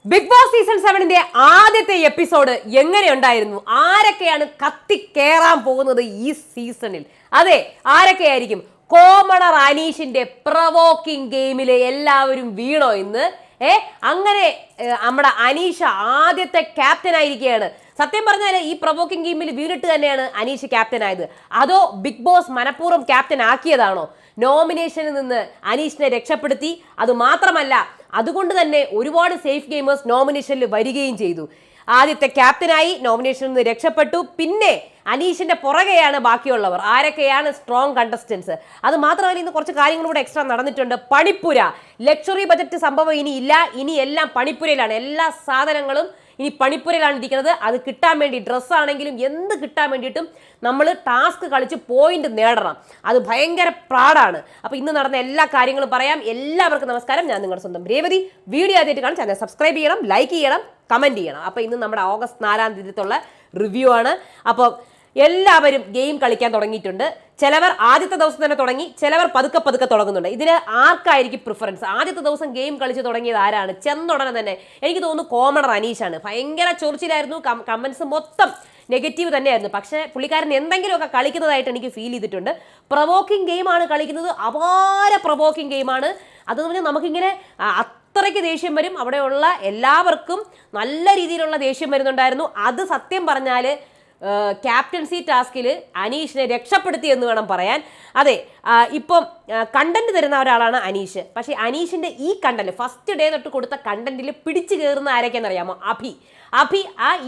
Big boss season 7ന്റെ ആദ്യത്തെ episode എങ്ങനെയുണ്ടായിരുന്നു? ആരൊക്കെയാണ് കത്തിക്കേറാൻ പോകുന്നത് ഈ സീസണിൽ? അതെ, ആരൊക്കെയായിരിക്കും? കോമണർ അനീഷിന്റെ പ്രവോക്കിംഗ് ഗെയിമില് എല്ലാവരും വീണോ ഇന്ന്? അങ്ങനെ നമ്മുടെ അനീഷ ആദ്യത്തെ ക്യാപ്റ്റൻ ആയിരിക്കുകയാണ്. സത്യം പറഞ്ഞാൽ ഈ പ്രവോക്കിംഗ് ഗെയിമിൽ വീണിട്ട് തന്നെയാണ് അനീഷ് ക്യാപ്റ്റൻ ആയത്. അതോ ബിഗ് ബോസ് മനഃപൂർവ്വം ക്യാപ്റ്റൻ ആക്കിയതാണോ? നോമിനേഷനിൽ നിന്ന് അനീഷിനെ രക്ഷപ്പെടുത്തി. അത് മാത്രമല്ല, അതുകൊണ്ട് തന്നെ ഒരുപാട് സേഫ് ഗെയിമേഴ്സ് നോമിനേഷനിൽ വരികയും ചെയ്തു. ആദ്യത്തെ ക്യാപ്റ്റനായി നോമിനേഷനിൽ നിന്ന് രക്ഷപ്പെട്ടു. പിന്നെ അനീഷിന്റെ പുറകെയാണ് ബാക്കിയുള്ളവർ. ആരൊക്കെയാണ് സ്ട്രോങ് കണ്ടസ്റ്റൻസ്? അത് മാത്രമല്ല, ഇന്ന് കുറച്ച് കാര്യങ്ങൾ കൂടെ എക്സ്ട്രാ നടന്നിട്ടുണ്ട്. പണിപ്പുര ലക്ഷറി ബജറ്റ് സംഭവം ഇനി ഇല്ല. ഇനി എല്ലാം പണിപ്പുരയിലാണ്. എല്ലാ സാധനങ്ങളും ഇനി പണിപ്പുരയിലാണ് ഇരിക്കുന്നത്. അത് കിട്ടാൻ വേണ്ടി ഡ്രസ്സാണെങ്കിലും എന്ത് കിട്ടാൻ വേണ്ടിയിട്ടും നമ്മൾ ടാസ്ക് കളിച്ച് പോയിന്റ് നേടണം. അത് ഭയങ്കര പ്രാടാണ്. അപ്പോൾ ഇന്ന് നടന്ന എല്ലാ കാര്യങ്ങളും പറയാം. എല്ലാവർക്കും നമസ്കാരം. ഞാൻ നിങ്ങളുടെ സ്വന്തം രേവതി. വീഡിയോ ആദ്യമായിട്ട് കാണാൻ ചാനൽ സബ്സ്ക്രൈബ് ചെയ്യണം, ലൈക്ക് ചെയ്യണം, കമൻറ്റ് ചെയ്യണം. അപ്പോൾ ഇന്ന് നമ്മുടെ ഓഗസ്റ്റ് 4-ാം തീയതിയുള്ള റിവ്യൂ ആണ്. അപ്പോൾ എല്ലാവരും ഗെയിം കളിക്കാൻ തുടങ്ങിയിട്ടുണ്ട്. ചിലവർ ആദ്യത്തെ ദിവസം തന്നെ തുടങ്ങി, ചിലവർ പതുക്കെ പതുക്കെ തുടങ്ങുന്നുണ്ട്. ഇതിന് ആർക്കായിരിക്കും പ്രിഫറൻസ്? ആദ്യത്തെ ദിവസം ഗെയിം കളിച്ച് തുടങ്ങിയത് ആരാണ്? ചെന്നുടനെ തന്നെ എനിക്ക് തോന്നുന്നു കോമണർ അനീഷാണ്. ഭയങ്കര ചൊറിച്ചിലായിരുന്നു. കമൻസ് മൊത്തം നെഗറ്റീവ് തന്നെയായിരുന്നു. പക്ഷേ പുള്ളിക്കാരൻ എന്തെങ്കിലുമൊക്കെ കളിക്കുന്നതായിട്ട് എനിക്ക് ഫീൽ ചെയ്തിട്ടുണ്ട്. പ്രവോക്കിംഗ് ഗെയിമാണ് കളിക്കുന്നത്. അപാര പ്രവോക്കിംഗ് ഗെയിമാണ്. അതുപോലെ നമുക്കിങ്ങനെ അത്രയ്ക്ക് ദേഷ്യം വരും. അവിടെയുള്ള എല്ലാവർക്കും നല്ല രീതിയിലുള്ള ദേഷ്യം വരുന്നുണ്ടായിരുന്നു. അത് സത്യം പറഞ്ഞാൽ ക്യാപ്റ്റൻസി ടാസ്കിൽ അനീഷിനെ രക്ഷപ്പെടുത്തി എന്ന് വേണം പറയാൻ. അതെ, ഇപ്പം കണ്ടന്റ് തരുന്ന ഒരാളാണ് അനീഷ്. പക്ഷേ അനീഷിന്റെ ഈ കണ്ടന്റ് ഫസ്റ്റ് ഡേ തൊട്ട് കൊടുത്ത കണ്ടന്റിൽ പിടിച്ചു കയറുന്ന ആരൊക്കെയെന്നറിയാമോ? അഭി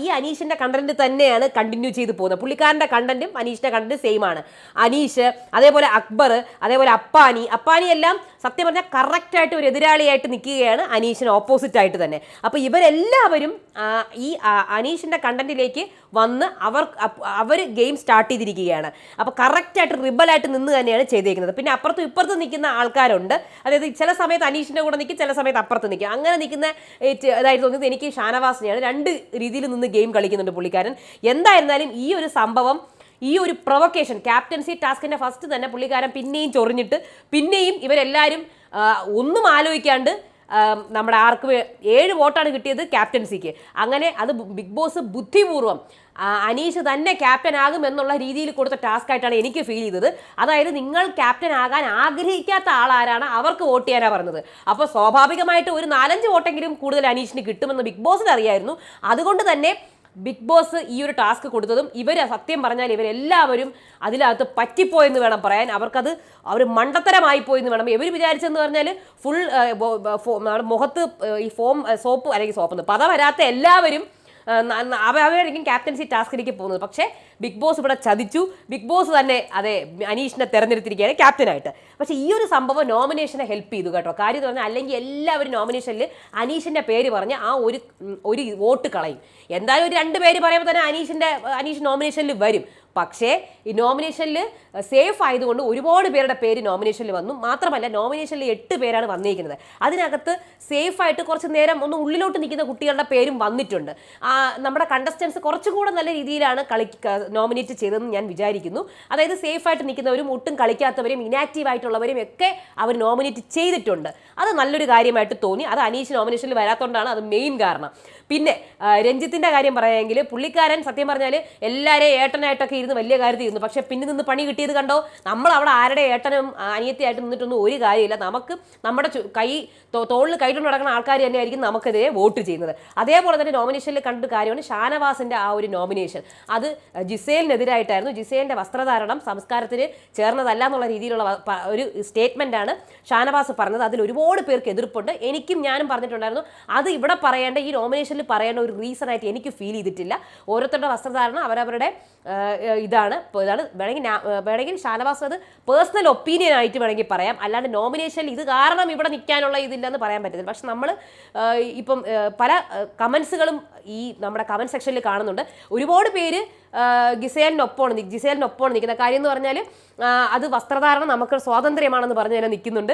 ഈ അനീഷിന്റെ കണ്ടന്റ് തന്നെയാണ് കണ്ടിന്യൂ ചെയ്ത് പോകുന്നത്. പുള്ളിക്കാരന്റെ കണ്ടന്റും അനീഷിന്റെ കണ്ടന്റ് സെയിം ആണ്. അനീഷ്, അതേപോലെ അക്ബർ, അതേപോലെ അപ്പാനി എല്ലാം സത്യം പറഞ്ഞാൽ കറക്റ്റായിട്ട് ഒരു എതിരാളിയായിട്ട് നിൽക്കുകയാണ് അനീഷിന് ഓപ്പോസിറ്റ് ആയിട്ട് തന്നെ. അപ്പോൾ ഇവരെല്ലാവരും ഈ അനീഷിന്റെ കണ്ടന്റിലേക്ക് വന്ന് അവർ ഗെയിം സ്റ്റാർട്ട് ചെയ്തിരിക്കുകയാണ്. അപ്പോൾ കറക്റ്റായിട്ട് റിബലായിട്ട് നിന്ന് തന്നെയാണ് ചെയ്തേക്കുന്നത്. പിന്നെ അപ്പുറത്തും ഇപ്പുറത്തും നിൽക്കുന്ന ആൾക്കാരുണ്ട്. അതായത് ചില സമയത്ത് അനീഷിന്റെ കൂടെ നിൽക്കും, ചില സമയത്ത് അപ്പുറത്ത് നിൽക്കും. അങ്ങനെ നിൽക്കുന്ന ഇതായിട്ട് തോന്നിയത് എനിക്ക് ഷാനവാസിനെയാണ്. രണ്ട് രീതിയിൽ നിന്ന് ഗെയിം കളിക്കുന്നുണ്ട് പുള്ളിക്കാരൻ. എന്തായിരുന്നാലും ഈ ഒരു സംഭവം, ഈ ഒരു പ്രൊവക്കേഷൻ, ക്യാപ്റ്റൻസി ടാസ്കിന്റെ ഫസ്റ്റ് തന്നെ പുള്ളിക്കാരൻ പിന്നെയും ചൊറിഞ്ഞിട്ട് പിന്നെയും ഇവരെല്ലാവരും ഒന്നും ആലോചിക്കാണ്ട് നമ്മുടെ 7 വോട്ടാണ് കിട്ടിയത് ക്യാപ്റ്റൻസിക്ക്. അങ്ങനെ അത് ബിഗ് ബോസ് ബുദ്ധിപൂർവ്വം അനീഷ് തന്നെ ക്യാപ്റ്റൻ ആകും എന്നുള്ള രീതിയിൽ കൊടുത്ത ടാസ്ക് ആയിട്ടാണ് എനിക്ക് ഫീൽ ചെയ്തത്. അതായത് നിങ്ങൾ ക്യാപ്റ്റൻ ആകാൻ ആഗ്രഹിക്കാത്ത ആളാരാണ് അവർക്ക് വോട്ട് ചെയ്യാനാണ് പറഞ്ഞത്. അപ്പോൾ സ്വാഭാവികമായിട്ട് ഒരു 4-5 വോട്ടെങ്കിലും കൂടുതൽ അനീഷിന് കിട്ടുമെന്ന് ബിഗ് ബോസിന് അറിയായിരുന്നു. അതുകൊണ്ട് തന്നെ ബിഗ് ബോസ് ഈ ഒരു ടാസ്ക് കൊടുത്തതും ഇവർ സത്യം പറഞ്ഞാൽ ഇവരെല്ലാവരും അതിനകത്ത് പറ്റിപ്പോയെന്ന് വേണം പറയാൻ. അവർ മണ്ടത്തരമായി പോയെന്ന് വേണം. ഇവർ വിചാരിച്ചെന്ന് പറഞ്ഞാൽ ഫുൾ മുഖത്ത് ഈ സോപ്പ് അല്ലെങ്കിൽ സോപ്പ് പത വരാത്ത എല്ലാവരും അവരായിരിക്കും ക്യാപ്റ്റൻസി ടാസ്കിലേക്ക് പോകുന്നത്. പക്ഷേ ബിഗ് ബോസ് ഇവിടെ ചതിച്ചു. ബിഗ് ബോസ് തന്നെ അതെ അനീഷിനെ തെരഞ്ഞെടുത്തിരിക്കുകയാണ് ക്യാപ്റ്റനായിട്ട്. പക്ഷേ ഈ ഒരു സംഭവം നോമിനേഷനെ ഹെൽപ്പ് ചെയ്തു കേട്ടോ. കാര്യം എന്ന് പറഞ്ഞാൽ അല്ലെങ്കിൽ എല്ലാവരും നോമിനേഷനിൽ അനീഷിൻ്റെ പേര് പറഞ്ഞ് ആ ഒരു വോട്ട് കളയും. എന്തായാലും ഒരു 2 പേര് പറയുമ്പോൾ തന്നെ അനീഷ് നോമിനേഷനിൽ വരും. പക്ഷേ ഈ നോമിനേഷനിൽ സേഫ് ആയതുകൊണ്ട് ഒരുപാട് പേരുടെ പേര് നോമിനേഷനിൽ വന്നു. മാത്രമല്ല നോമിനേഷനിൽ 8 പേരാണ് വന്നിരിക്കുന്നത്. അതിനകത്ത് സേഫായിട്ട് കുറച്ച് നേരം ഒന്ന് ഉള്ളിലോട്ട് നിൽക്കുന്ന കുട്ടികളുടെ പേരും വന്നിട്ടുണ്ട്. നമ്മുടെ കണ്ടസ്റ്റൻസ് കുറച്ചുകൂടെ നല്ല രീതിയിലാണ് നോമിനേറ്റ് ചെയ്തതെന്ന് ഞാൻ വിചാരിക്കുന്നു. അതായത് സേഫായിട്ട് നിൽക്കുന്നവരും ഒട്ടും കളിക്കാത്തവരും ഇനാക്റ്റീവ് ആയിട്ടുള്ളവരും ഒക്കെ അവർ നോമിനേറ്റ് ചെയ്തിട്ടുണ്ട്. അത് നല്ലൊരു കാര്യമായിട്ട് തോന്നി. അത് അനീഷ് നോമിനേഷനിൽ വരാത്തതുകൊണ്ടാണ് അത് മെയിൻ കാരണം. പിന്നെ രഞ്ജിത്തിൻ്റെ കാര്യം പറയുമെങ്കിൽ പുള്ളിക്കാരൻ സത്യം പറഞ്ഞാൽ എല്ലാവരെയും ഏട്ടനായിട്ടൊക്കെ ഇരുന്ന് വലിയ കാര്യത്തിൽ ഇരുന്നു. പക്ഷേ പിന്നെ നിന്ന് പണി കിട്ടിയത് കണ്ടോ? നമ്മൾ അവിടെ ആരുടെ ഏട്ടനും അനിയത്തിയായിട്ട് നിന്നിട്ടൊന്നും ഒരു കാര്യമില്ല. നമുക്ക് നമ്മുടെ തോളിൽ കൈകൊണ്ട് നടക്കുന്ന ആൾക്കാർ തന്നെയായിരിക്കും നമുക്കെതിരെ വോട്ട് ചെയ്യുന്നത്. അതേപോലെ തന്നെ നോമിനേഷനിൽ കണ്ട കാര്യമാണ് ഷാനവാസിൻ്റെ ആ ഒരു നോമിനേഷൻ. അത് ജിസേലിനെതിരായിട്ടായിരുന്നു. ജിസേലിൻ്റെ വസ്ത്രധാരണം സംസ്കാരത്തിന് ചേർന്നതല്ല എന്നുള്ള രീതിയിലുള്ള ഒരു സ്റ്റേറ്റ്മെൻറ്റാണ് ഷാനവാസ് പറഞ്ഞത്. അതിൽ ഒരുപാട് പേർക്ക് എതിർപ്പുണ്ട്. ഞാനും പറഞ്ഞിട്ടുണ്ടായിരുന്നു. അത് ഇവിടെ പറയേണ്ട, ഈ നോമിനേഷനിൽ പറയേണ്ട ഒരു റീസൺ ആയിട്ട് എനിക്ക് ഫീൽ ചെയ്തിട്ടില്ല. ഓരോരുത്തരുടെ വസ്ത്രധാരണം അവരവരുടെ ഇതാണ് വേണമെങ്കിൽ ഷാനവാസ് അത് പേഴ്സണൽ ഒപ്പീനിയൻ ആയിട്ട് വേണമെങ്കിൽ പറയാം. അല്ലാണ്ട് നോമിനേഷനിൽ ഇത് കാരണം ഇവിടെ നിൽക്കാനുള്ള ഇതില്ലെന്ന് പറയാൻ പറ്റില്ല. പക്ഷെ നമ്മൾ ഇപ്പം പല കമൻസുകളും ഈ നമ്മുടെ കമൻറ്റ് സെക്ഷനിൽ കാണുന്നുണ്ട്. ഒരുപാട് പേര് ജിസേലിനൊപ്പമാണ് നിൽക്കുന്ന കാര്യം എന്ന് പറഞ്ഞാൽ അത് വസ്ത്രധാരണം നമുക്ക് സ്വാതന്ത്ര്യമാണെന്ന് പറഞ്ഞ് തന്നെ നിൽക്കുന്നുണ്ട്.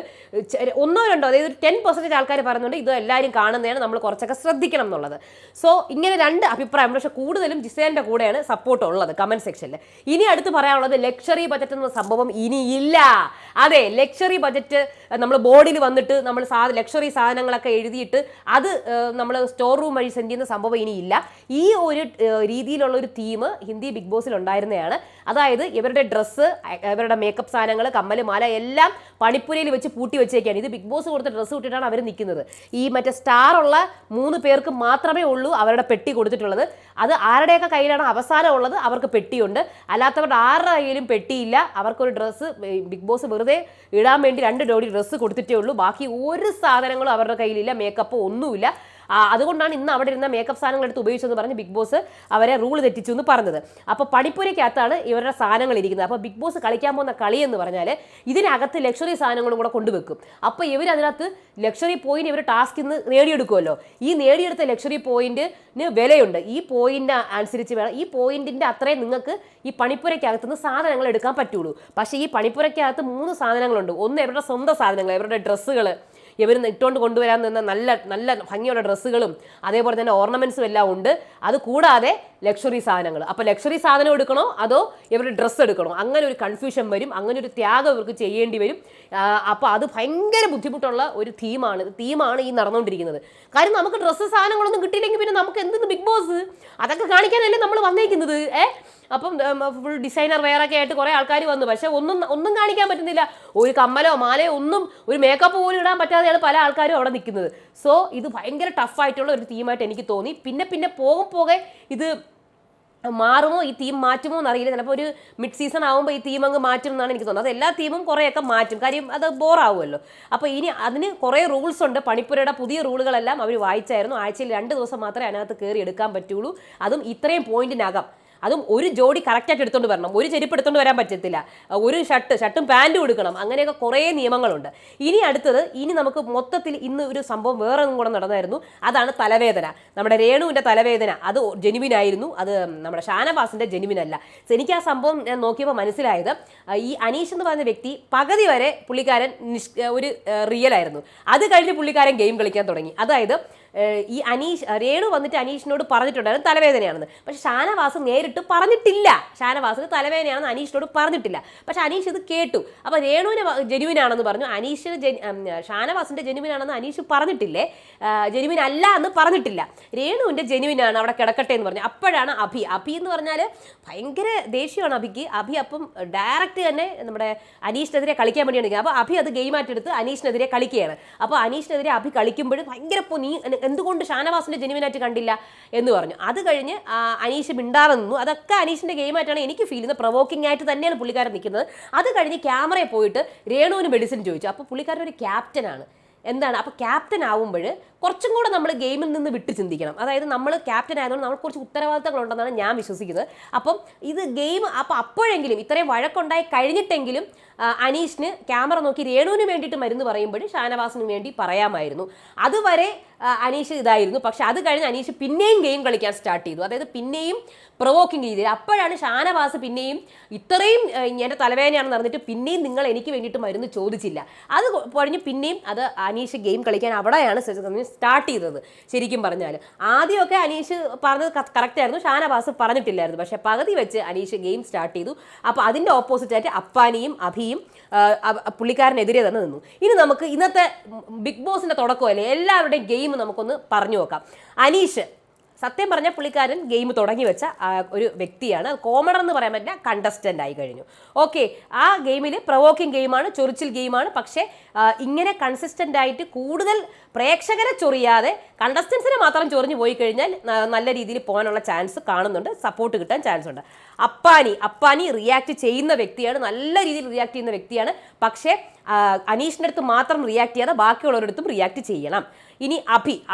ഒന്നോ രണ്ടോ അതായത് 10% ആൾക്കാർ പറയുന്നുണ്ട് ഇത് എല്ലാവരും കാണുന്നതാണ്, നമ്മൾ കുറച്ചൊക്കെ ശ്രദ്ധിക്കണം എന്നുള്ളത്. സോ ഇങ്ങനെ രണ്ട് അഭിപ്രായം, പക്ഷെ കൂടുതലും ജിസേലിൻ്റെ കൂടെയാണ് സപ്പോർട്ട് ഉള്ളത് കമന്റ് സെക്ഷനിൽ. ഇനി അടുത്ത് പറയാനുള്ളത് ലക്ഷറി ബജറ്റ് എന്ന സംഭവം ഇനിയില്ല. അതെ, ലക്ഷറി ബജറ്റ് നമ്മൾ ബോർഡിൽ വന്നിട്ട് നമ്മൾ ലക്ഷറി സാധനങ്ങളൊക്കെ എഴുതിയിട്ട് അത് നമ്മൾ സ്റ്റോർ റൂം വഴി സെൻഡ് ചെയ്യുന്ന സംഭവം ഇനിയില്ല. ഈ ഒരു രീതിയിലുള്ള ഒരു തീം ഹിന്ദി ബിഗ് ബോസിൽ ഉണ്ടായിരുന്നതാണ്. അതായത് ഇവരുടെ ഡ്രസ്സ്, ഇവരുടെ മേക്കപ്പ് സാധനങ്ങൾ, കമ്മല്, മാല എല്ലാം പണിപ്പുരയിൽ വെച്ച് പൂട്ടി വെച്ചേക്കാണ്. ഇത് ബിഗ് ബോസ് കൊടുത്ത ഡ്രസ്സ് ഇട്ടിട്ടാണ് അവർ നിൽക്കുന്നത്. ഈ മറ്റേ സ്റ്റാർ ഉള്ള 3 പേർക്ക് മാത്രമേ ഉള്ളൂ അവരുടെ പെട്ടി കൊടുത്തിട്ടുള്ളത്. അത് ആരുടെയൊക്കെ കയ്യിലാണ് അവസാനം ഉള്ളത് അവർക്ക് പെട്ടിയുണ്ട്. അല്ലാത്തവരുടെ ആരുടെ കയ്യിലും പെട്ടിയില്ല. അവർക്കൊരു ഡ്രസ്സ് ബിഗ് ബോസ് വെറുതെ ഇടാൻ വേണ്ടി 2 ജോഡി ഡ്രസ്സ് കൊടുത്തിട്ടേ ഉള്ളൂ. ബാക്കി ഒരു സാധനങ്ങളും അവരുടെ കയ്യിലില്ല, മേക്കപ്പ് ഒന്നുമില്ല. അതുകൊണ്ടാണ് ഇന്ന് അവിടെ ഇരുന്ന മേക്കപ്പ് സാധനങ്ങൾ എടുത്ത് ഉപയോഗിച്ചെന്ന് പറഞ്ഞ് ബിഗ് ബോസ് അവരെ റൂൾ തെറ്റിച്ചു എന്ന് പറഞ്ഞത്. അപ്പോൾ പണിപ്പുരയ്ക്കകത്താണ് ഇവരുടെ സാധനങ്ങൾ ഇരിക്കുന്നത്. അപ്പോൾ ബിഗ് ബോസ് കളിക്കാൻ പോകുന്ന കളി എന്ന് പറഞ്ഞാൽ ഇതിനകത്ത് ലക്ഷറി സാധനങ്ങളും കൂടെ കൊണ്ടുവെക്കും. അപ്പോൾ ഇവരതിനകത്ത് ലക്ഷറി പോയിന്റ് ഇവർ ടാസ്കിൽ നിന്ന് നേടിയെടുക്കുമല്ലോ. ഈ നേടിയെടുത്ത ലക്ഷറി പോയിന്റിന് വിലയുണ്ട്. ഈ പോയിന്റ് അനുസരിച്ച് വേണം, ഈ പോയിന്റിന്റെ അത്രയും നിങ്ങൾക്ക് ഈ പണിപ്പുരയ്ക്കകത്തുനിന്ന് സാധനങ്ങൾ എടുക്കാൻ പറ്റുള്ളൂ. പക്ഷേ ഈ പണിപ്പുരയ്ക്കകത്ത് 3 സാധനങ്ങളുണ്ട്. ഒന്ന് ഇവരുടെ സ്വന്തം സാധനങ്ങൾ, ഇവരുടെ ഡ്രസ്സുകൾ, ഇവർ ഇട്ടുകൊണ്ട് കൊണ്ടുവരാൻ നിന്ന നല്ല നല്ല ഭംഗിയുള്ള ഡ്രസ്സുകളും അതേപോലെ തന്നെ ഓർണമെന്റ്സും എല്ലാം ഉണ്ട്. അത് കൂടാതെ ലക്ഷറി സാധനങ്ങൾ. അപ്പോൾ ലക്ഷറി സാധനം എടുക്കണോ അതോ ഇവരുടെ ഡ്രസ്സ് എടുക്കണോ, അങ്ങനെ ഒരു കൺഫ്യൂഷൻ വരും. അങ്ങനെ ഒരു ത്യാഗം ഇവർക്ക് ചെയ്യേണ്ടി വരും. അപ്പോൾ അത് ഭയങ്കര ബുദ്ധിമുട്ടുള്ള ഒരു തീമാണ് ഈ നടന്നുകൊണ്ടിരിക്കുന്നത്. കാര്യം നമുക്ക് ഡ്രസ്സ് സാധനങ്ങളൊന്നും കിട്ടിയില്ലെങ്കിൽ പിന്നെ നമുക്ക് എന്തെന്ന് ബിഗ് ബോസ് അതൊക്കെ കാണിക്കാനല്ലേ നമ്മൾ വന്നേക്കുന്നത്. അപ്പം ഫുൾ ഡിസൈനർ വെയറൊക്കെ ആയിട്ട് കുറേ ആൾക്കാർ വന്നു. പക്ഷെ ഒന്നും കാണിക്കാൻ പറ്റുന്നില്ല. ഒരു കമ്മലോ മാലയോ ഒന്നും, ഒരു മേക്കപ്പ് പോലും ഇടാൻ പറ്റാതെയാണ് പല ആൾക്കാരും അവിടെ നിൽക്കുന്നത്. സോ ഇത് ഭയങ്കര ടഫായിട്ടുള്ള ഒരു തീമായിട്ട് എനിക്ക് തോന്നി. പിന്നെ പോകെ ഇത് മാറുമോ, ഈ തീം മാറ്റുമോ എന്നറിയില്ല. ചിലപ്പോൾ ഒരു മിഡ് സീസൺ ആകുമ്പോൾ ഈ തീം അങ്ങ് മാറ്റും എന്നാണ് എനിക്ക് തോന്നുന്നത്. അത് എല്ലാ തീമും കുറേയൊക്കെ മാറ്റും, കാര്യം അത് ബോറാവുമല്ലോ. അപ്പോൾ ഇനി അതിന് കുറേ റൂൾസ് ഉണ്ട്. പണിപ്പുരയുടെ പുതിയ റൂളുകളെല്ലാം അവർ വായിച്ചായിരുന്നു. ആഴ്ചയിൽ 2 ദിവസം മാത്രമേ അതിനകത്ത് കയറി എടുക്കാൻ പറ്റുള്ളൂ. അതും ഇത്രയും പോയിന്റിനകം. അതും ഒരു ജോഡി കറക്റ്റായിട്ട് എടുത്തുകൊണ്ട് വരണം. ഒരു ചെരുപ്പ് എടുത്തുകൊണ്ട് വരാൻ പറ്റത്തില്ല. ഒരു ഷർട്ടും പാൻറ്റും എടുക്കണം. അങ്ങനെയൊക്കെ കുറേ നിയമങ്ങളുണ്ട്. ഇനി നമുക്ക് മൊത്തത്തിൽ ഇന്ന് ഒരു സംഭവം വേറെ ഒന്നും കൂടെ നടന്നായിരുന്നു. അതാണ് തലവേദന. നമ്മുടെ രേണുവിൻ്റെ തലവേദന അത് ജെനുവിനായിരുന്നു. അത് നമ്മുടെ ഷാനവാസിൻ്റെ ജെനുവിനല്ല. എനിക്ക് ആ സംഭവം ഞാൻ നോക്കിയപ്പോൾ മനസ്സിലായത്, ഈ അനീഷ് എന്ന് പറയുന്ന വ്യക്തി പകുതി വരെ പുള്ളിക്കാരൻ ഒരു റിയലായിരുന്നു. അത് കഴിഞ്ഞ് പുള്ളിക്കാരൻ ഗെയിം കളിക്കാൻ തുടങ്ങി. അതായത് ഈ രേണു വന്നിട്ട് അനീഷിനോട് പറഞ്ഞിട്ടുണ്ടായിരുന്നു തലവേദനയാണെന്ന്. പക്ഷെ ഷാനവാസ് നേരിട്ട് പറഞ്ഞിട്ടില്ല. ഷാനവാസിന് തലവേദനയാണെന്ന് അനീഷിനോട് പറഞ്ഞിട്ടില്ല. പക്ഷെ അനീഷ് ഇത് കേട്ടു. അപ്പോൾ രേണുവിന് ജെനുവിനാണെന്ന് പറഞ്ഞു. ഷാനവാസിന്റെ ജെനുവിനാണെന്ന് അനീഷ് പറഞ്ഞിട്ടില്ലേ, ജെനുവിൻ അല്ല എന്ന് പറഞ്ഞിട്ടില്ല. രേണുവിന്റെ ജെനുവിനാണ്, അവിടെ കിടക്കട്ടെ എന്ന് പറഞ്ഞു. അപ്പോഴാണ് അഭി എന്ന് പറഞ്ഞാൽ ഭയങ്കര ദേഷ്യമാണ് അഭിക്ക്. അഭി അപ്പം ഡയറക്റ്റ് തന്നെ നമ്മുടെ അനീഷിനെതിരെ കളിക്കാൻ വേണ്ടിയാണ്. അപ്പോൾ അഭി അത് ഗെയിമായിട്ടെടുത്ത് അനീഷിനെതിരെ കളിക്കുകയാണ്. അപ്പോൾ അനീഷിനെതിരെ അഭി കളിക്കുമ്പോഴും ഭയങ്കര നീ എന്തുകൊണ്ട് ഷാനവാസിന്റെ ജെനുവിനായിട്ട് കണ്ടില്ല എന്ന് പറഞ്ഞു. അത് കഴിഞ്ഞ് അനീഷ് മിണ്ടാതെ നിന്നു. അതൊക്കെ അനീഷിന്റെ ഗെയിമായിട്ടാണ് എനിക്ക് ഫീൽ ചെയ്യുന്നത്. പ്രൊവോക്കിംഗ് ആയിട്ട് തന്നെയാണ് പുള്ളിക്കാരൻ നിൽക്കുന്നത്. അത് കഴിഞ്ഞ് ക്യാമറയിൽ പോയിട്ട് രേണുവിന് മെഡിസിൻ ചോദിച്ചു. അപ്പോൾ പുള്ളിക്കാരൻ ഒരു ക്യാപ്റ്റനാണ്. എന്താണ്, അപ്പോൾ ക്യാപ്റ്റൻ ആവുമ്പോൾ കുറച്ചും കൂടെ നമ്മൾ ഗെയിമിൽ നിന്ന് വിട്ട് ചിന്തിക്കണം. അതായത് നമ്മൾ ക്യാപ്റ്റൻ ആയതുകൊണ്ട് നമ്മൾ കുറച്ച് ഉത്തരവാദിത്തങ്ങളുണ്ടെന്നാണ് ഞാൻ വിശ്വസിക്കുന്നത്. അപ്പം ഇത് ഗെയിം അപ്പോഴെങ്കിലും ഇത്രയും വഴക്കുണ്ടായി കഴിഞ്ഞിട്ടെങ്കിലും അനീഷിന് ക്യാമറ നോക്കി രേണുവിന് വേണ്ടിയിട്ട് മരുന്ന് പറയുമ്പോൾ ഷാനവാസിന് വേണ്ടി പറയാമായിരുന്നു. അതുവരെ അനീഷ് ഇതായിരുന്നു. പക്ഷെ അത് കഴിഞ്ഞ് അനീഷ് പിന്നെയും ഗെയിം കളിക്കാൻ സ്റ്റാർട്ട് ചെയ്തു. അതായത് പിന്നെയും പ്രൊവോക്കിംഗ് രീതിയിൽ. അപ്പോഴാണ് ഷാനവാസ് പിന്നെയും ഇത്രയും എൻ്റെ തലവേദനയാണെന്ന് പറഞ്ഞിട്ട് പിന്നെയും നിങ്ങൾ എനിക്ക് വേണ്ടിയിട്ട് മരുന്ന് ചോദിച്ചില്ല. അത് കഴിഞ്ഞ് പിന്നെയും അത് അനീഷ് ഗെയിം കളിക്കാൻ അവിടെയാണ് സ്റ്റാർട്ട് ചെയ്തത്. ശരിക്കും പറഞ്ഞാൽ ആദ്യമൊക്കെ അനീഷ് പറഞ്ഞത് കറക്റ്റായിരുന്നു, ഷാനവാസ് പറഞ്ഞിട്ടില്ലായിരുന്നു. പക്ഷെ പകുതി വെച്ച് അനീഷ് ഗെയിം സ്റ്റാർട്ട് ചെയ്തു. അപ്പോൾ അതിൻ്റെ ഓപ്പോസിറ്റായിട്ട് അപ്പാനിയും അഭിയും പുള്ളിക്കാരനെതിരെ തന്നെ നിന്നു. ഇനി നമുക്ക് ഇന്നത്തെ ബിഗ് ബോസിന്റെ തുടക്കമല്ലേ, എല്ലാവരുടെയും ഗെയിം നമുക്കൊന്ന് പറഞ്ഞു നോക്കാം. അനീഷ് സത്യം പറഞ്ഞാൽ പുള്ളിക്കാരൻ ഗെയിം തുടങ്ങി വെച്ച ഒരു വ്യക്തിയാണ്. കോമണർ എന്ന് പറയാൻ പറ്റില്ല, കണ്ടസ്റ്റൻ്റ് ആയി കഴിഞ്ഞു. ഓക്കെ, ആ ഗെയിമിൽ പ്രൊവോക്കിംഗ് ഗെയിമാണ്, ചൊറിച്ചിൽ ഗെയിമാണ്. പക്ഷേ ഇങ്ങനെ കൺസിസ്റ്റൻ്റ് ആയിട്ട് കൂടുതൽ പ്രേക്ഷകരെ ചൊറിയാതെ കണ്ടസ്റ്റൻസിനെ മാത്രം ചൊറിഞ്ഞു പോയി കഴിഞ്ഞാൽ നല്ല രീതിയിൽ പോകാനുള്ള ചാൻസ് കാണുന്നുണ്ട്, സപ്പോർട്ട് കിട്ടാൻ ചാൻസ് ഉണ്ട്. അപ്പാനി റിയാക്ട് ചെയ്യുന്ന വ്യക്തിയാണ്, നല്ല രീതിയിൽ റിയാക്ട് ചെയ്യുന്ന വ്യക്തിയാണ്. പക്ഷേ അനീഷിൻ്റെ അടുത്ത് മാത്രം റിയാക്ട് ചെയ്യാതെ ബാക്കിയുള്ളവരുടെ അടുത്തും റിയാക്ട് ചെയ്യണം. ഇനി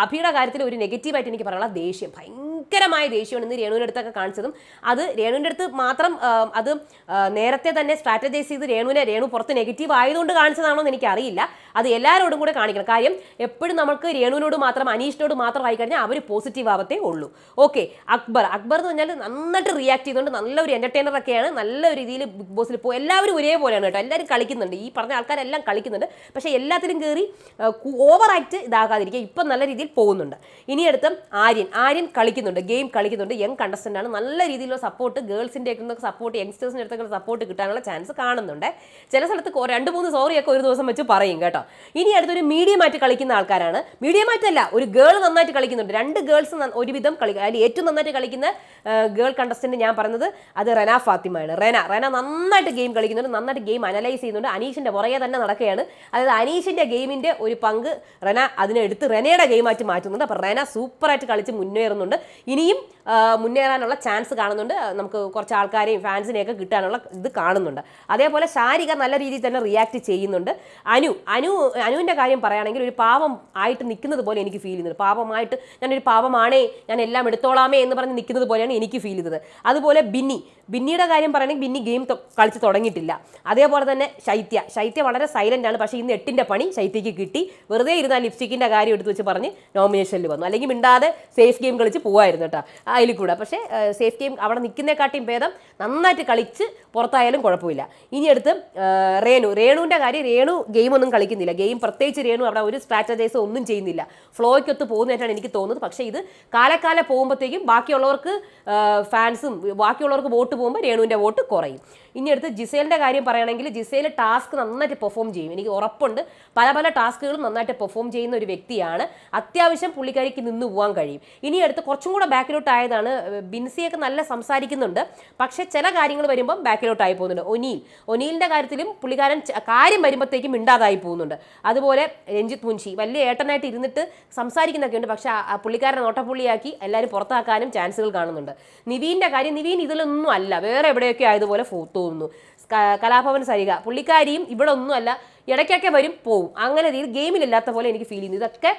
അഭിയുടെ കാര്യത്തിൽ ഒരു നെഗറ്റീവായിട്ട് എനിക്ക് പറയാനുള്ള ദേഷ്യം, ഭയങ്കര ഭയങ്കരമായ ദേഷ്യമാണ് ഇന്ന് രേണുവിൻ്റെ അടുത്തൊക്കെ കാണിച്ചതും. അത് രേണുവിൻ്റെ അടുത്ത് മാത്രം അത് നേരത്തെ തന്നെ സ്ട്രാറ്റജൈസ് ചെയ്ത് രേണു പുറത്ത് നെഗറ്റീവ് ആയതുകൊണ്ട് കാണിച്ചതാണോ എന്ന് എനിക്കറിയില്ല. അത് എല്ലാവരോടും കൂടെ കാണിക്കണം. കാര്യം എപ്പോഴും നമുക്ക് രേണുവിനോട് മാത്രം അനീഷിനോട് മാത്രം ആയി കഴിഞ്ഞാൽ അവർ പോസിറ്റീവ് ആവത്തേ ഉള്ളൂ. ഓക്കെ, അക്ബർ എന്ന് പറഞ്ഞാൽ നന്നായിട്ട് റിയാക്ട് ചെയ്തുകൊണ്ട് നല്ലൊരു എൻ്റർടൈനർ ഒക്കെയാണ്. നല്ല രീതിയിൽ ബിഗ് ബോസിൽ ഇപ്പോൾ എല്ലാവരും ഒരേപോലെയാണ് കേട്ടോ. എല്ലാവരും കളിക്കുന്നുണ്ട്, ഈ പറഞ്ഞ ആൾക്കാരെല്ലാം കളിക്കുന്നുണ്ട്. പക്ഷേ എല്ലാത്തിലും കയറി ഓവർ ആക്ട് ഇതാകാതിരിക്കുക. ഇപ്പം നല്ല രീതിയിൽ പോകുന്നുണ്ട്. ഇനി അടുത്ത് ആര്യൻ കളിക്കുന്നുണ്ട്, ഗെയിം കളിക്കുന്നുണ്ട്. യങ് കണ്ടസ്റ്റൻ്റ് ആണ്. നല്ല രീതിയിലുള്ള സപ്പോർട്ട് ഗേൾസിൻ്റെ ഒക്കെ സപ്പോർട്ട്, യങ്സ്റ്റേഴ്സിൻ്റെ അടുത്തൊക്കെ സപ്പോർട്ട് കിട്ടാനുള്ള ചാൻസ് കാണുന്നുണ്ട്. ചില സ്ഥലത്ത് 2-3 സോറിയൊക്കെ ഒരു ദിവസം വെച്ച് പറയും കേട്ടോ. ഇനി അടുത്തൊരു മീഡിയം ആയിട്ട് കളിക്കുന്ന ആൾക്കാരാണ്. മീഡിയം ആയിട്ടല്ല, ഒരു ഗേൾ നന്നായിട്ട് കളിക്കുന്നുണ്ട്. 2 ഗേൾസ് ഒരുവിധം കളിക്കുക. അതിൽ ഏറ്റവും നന്നായിട്ട് കളിക്കുന്ന ഗേൾ കണ്ടസ്റ്റന്റ് ഞാൻ പറഞ്ഞത് അത് റെന ഫാത്തിമയാണ്. റെന നന്നായിട്ട് ഗെയിം കളിക്കുന്നുണ്ട്, നന്നായിട്ട് ഗെയിം അനലൈസ് ചെയ്യുന്നുണ്ട്. അനീഷിന്റെ പുറകെ തന്നെ നടക്കുകയാണ്. അതായത് അനീഷിന്റെ ഗെയിമിന്റെ ഒരു പങ്ക് റെന അതിനെടുത്ത് റെനയുടെ ഗെയിമായിട്ട് മാറ്റുന്നുണ്ട്. അപ്പോൾ റെന സൂപ്പറായിട്ട് കളിച്ച് മുന്നേറുന്നുണ്ട്. ഇനിയും മുന്നേറാനുള്ള ചാൻസ് കാണുന്നുണ്ട്. നമുക്ക് കുറച്ച് ആൾക്കാരെയും ഫാൻസിനെയൊക്കെ കിട്ടാനുള്ള ഇത് കാണുന്നുണ്ട്. അതേപോലെ ശാരിക നല്ല രീതിയിൽ തന്നെ റിയാക്ട് ചെയ്യുന്നുണ്ട്. അനുവിൻ്റെ കാര്യം പറയുകയാണെങ്കിൽ ഒരു പാവം ആയിട്ട് നിൽക്കുന്നത് പോലെ എനിക്ക് ഫീൽ ചെയ്യുന്നത്. പാവമായിട്ട് ഞാനൊരു പാവമാണേ, ഞാൻ എല്ലാം എടുത്തോളാമേ എന്ന് പറഞ്ഞ് നിൽക്കുന്നത് പോലെയാണ് എനിക്ക് ഫീൽ ചെയ്തത്. അതുപോലെ ബിന്നിയുടെ കാര്യം പറയുകയാണെങ്കിൽ ബിന്നി ഗെയിം കളിച്ച് തുടങ്ങിയിട്ടില്ല. അതേപോലെ തന്നെ ശൈത്യ വളരെ സൈലൻ്റ് ആണ്. പക്ഷേ ഇന്ന് 8ന്റെ പണി ശൈത്യയ്ക്ക് കിട്ടി. വെറുതെ ഇരുന്നാൽ ലിപ്സ്റ്റിക്കിൻ്റെ കാര്യം എടുത്ത് വെച്ച് പറഞ്ഞ് നോമിനേഷനിൽ വന്നു. അല്ലെങ്കിൽ മിണ്ടാതെ സേഫ് ഗെയിം കളിച്ച് പോകുമായിരുന്നു കേട്ടോ അതിൽ കൂടെ. പക്ഷേ സേഫ് ഗെയിം അവിടെ നിൽക്കുന്നതിനെക്കാട്ടിയും ഭേദം നന്നായിട്ട് കളിച്ച് പുറത്തായാലും കുഴപ്പമില്ല. ഇനി അടുത്ത് രേണുവിൻ്റെ കാര്യം, രേണു ഗെയിമൊന്നും കളിക്കുന്നില്ല. ഗെയിം പ്രത്യേകിച്ച് രേണു അവിടെ ഒരു സ്ട്രാറ്റജൈസ് ഒന്നും ചെയ്യുന്നില്ല. ഫ്ലോയ്ക്കൊത്ത് പോകുന്നതായിട്ടാണ് എനിക്ക് തോന്നുന്നത്. പക്ഷേ ഇത് കാലക്കാലം പോകുമ്പോഴത്തേക്കും ബാക്കിയുള്ളവർക്ക് ഫാൻസും ബാക്കിയുള്ളവർക്ക് വോട്ട് പോകുമ്പോൾ രേണുവിൻ്റെ വോട്ട് കുറയും. ഇനി അടുത്ത് ജിസേലിൻ്റെ കാര്യം പറയുകയാണെങ്കിൽ ജിസേൽ ടാസ്ക് നന്നായിട്ട് പെർഫോം ചെയ്യും. എനിക്ക് ഉറപ്പുണ്ട്. പല ടാസ്കുകളും നന്നായിട്ട് പെർഫോം ചെയ്യുന്ന ഒരു വ്യക്തിയാണ്. അത്യാവശ്യം പുള്ളിക്കാരിക്ക് നിന്ന് പോകാൻ കഴിയും. ഇനി അടുത്ത് കുറച്ചും കൂടെ ബാക്കിലോട്ട് ആയതാണ് ബിൻസിയൊക്കെ നല്ല സംസാരിക്കുന്നുണ്ട്. പക്ഷേ ചില കാര്യങ്ങൾ വരുമ്പം ബാക്കിലോട്ടായി പോകുന്നുണ്ട്. ഒനീലിൻ്റെ കാര്യത്തിലും പുള്ളിക്കാരൻ കാര്യം വരുമ്പോഴത്തേക്കും മിണ്ടാതായി പോകുന്നുണ്ട്. അതുപോലെ രഞ്ജിത്ത് മുൻഷി വലിയ ഏട്ടനായിട്ട് ഇരുന്നിട്ട് സംസാരിക്കുന്നൊക്കെ ഉണ്ട്. പക്ഷേ പുള്ളിക്കാരനെ നോട്ടപ്പുള്ളിയാക്കി എല്ലാവരും പുറത്താക്കാനും ചാൻസുകൾ കാണുന്നുണ്ട്. നിവീൻ്റെ കാര്യം, നിവീൻ ഇതിലൊന്നും അല്ല, വേറെ എവിടെയൊക്കെ ആയതുപോലെ തോന്നുന്നു. കലാഭവൻ സരിക പുള്ളിക്കാരിയും ഇവിടെ ഒന്നും അല്ല, ഇടയ്ക്കൊക്കെ വരും പോവും. അങ്ങനെ രീതിയിൽ ഗെയിമിലില്ലാത്ത പോലെ എനിക്ക് ഫീൽ ചെയ്യുന്നു. ഇതൊക്കെ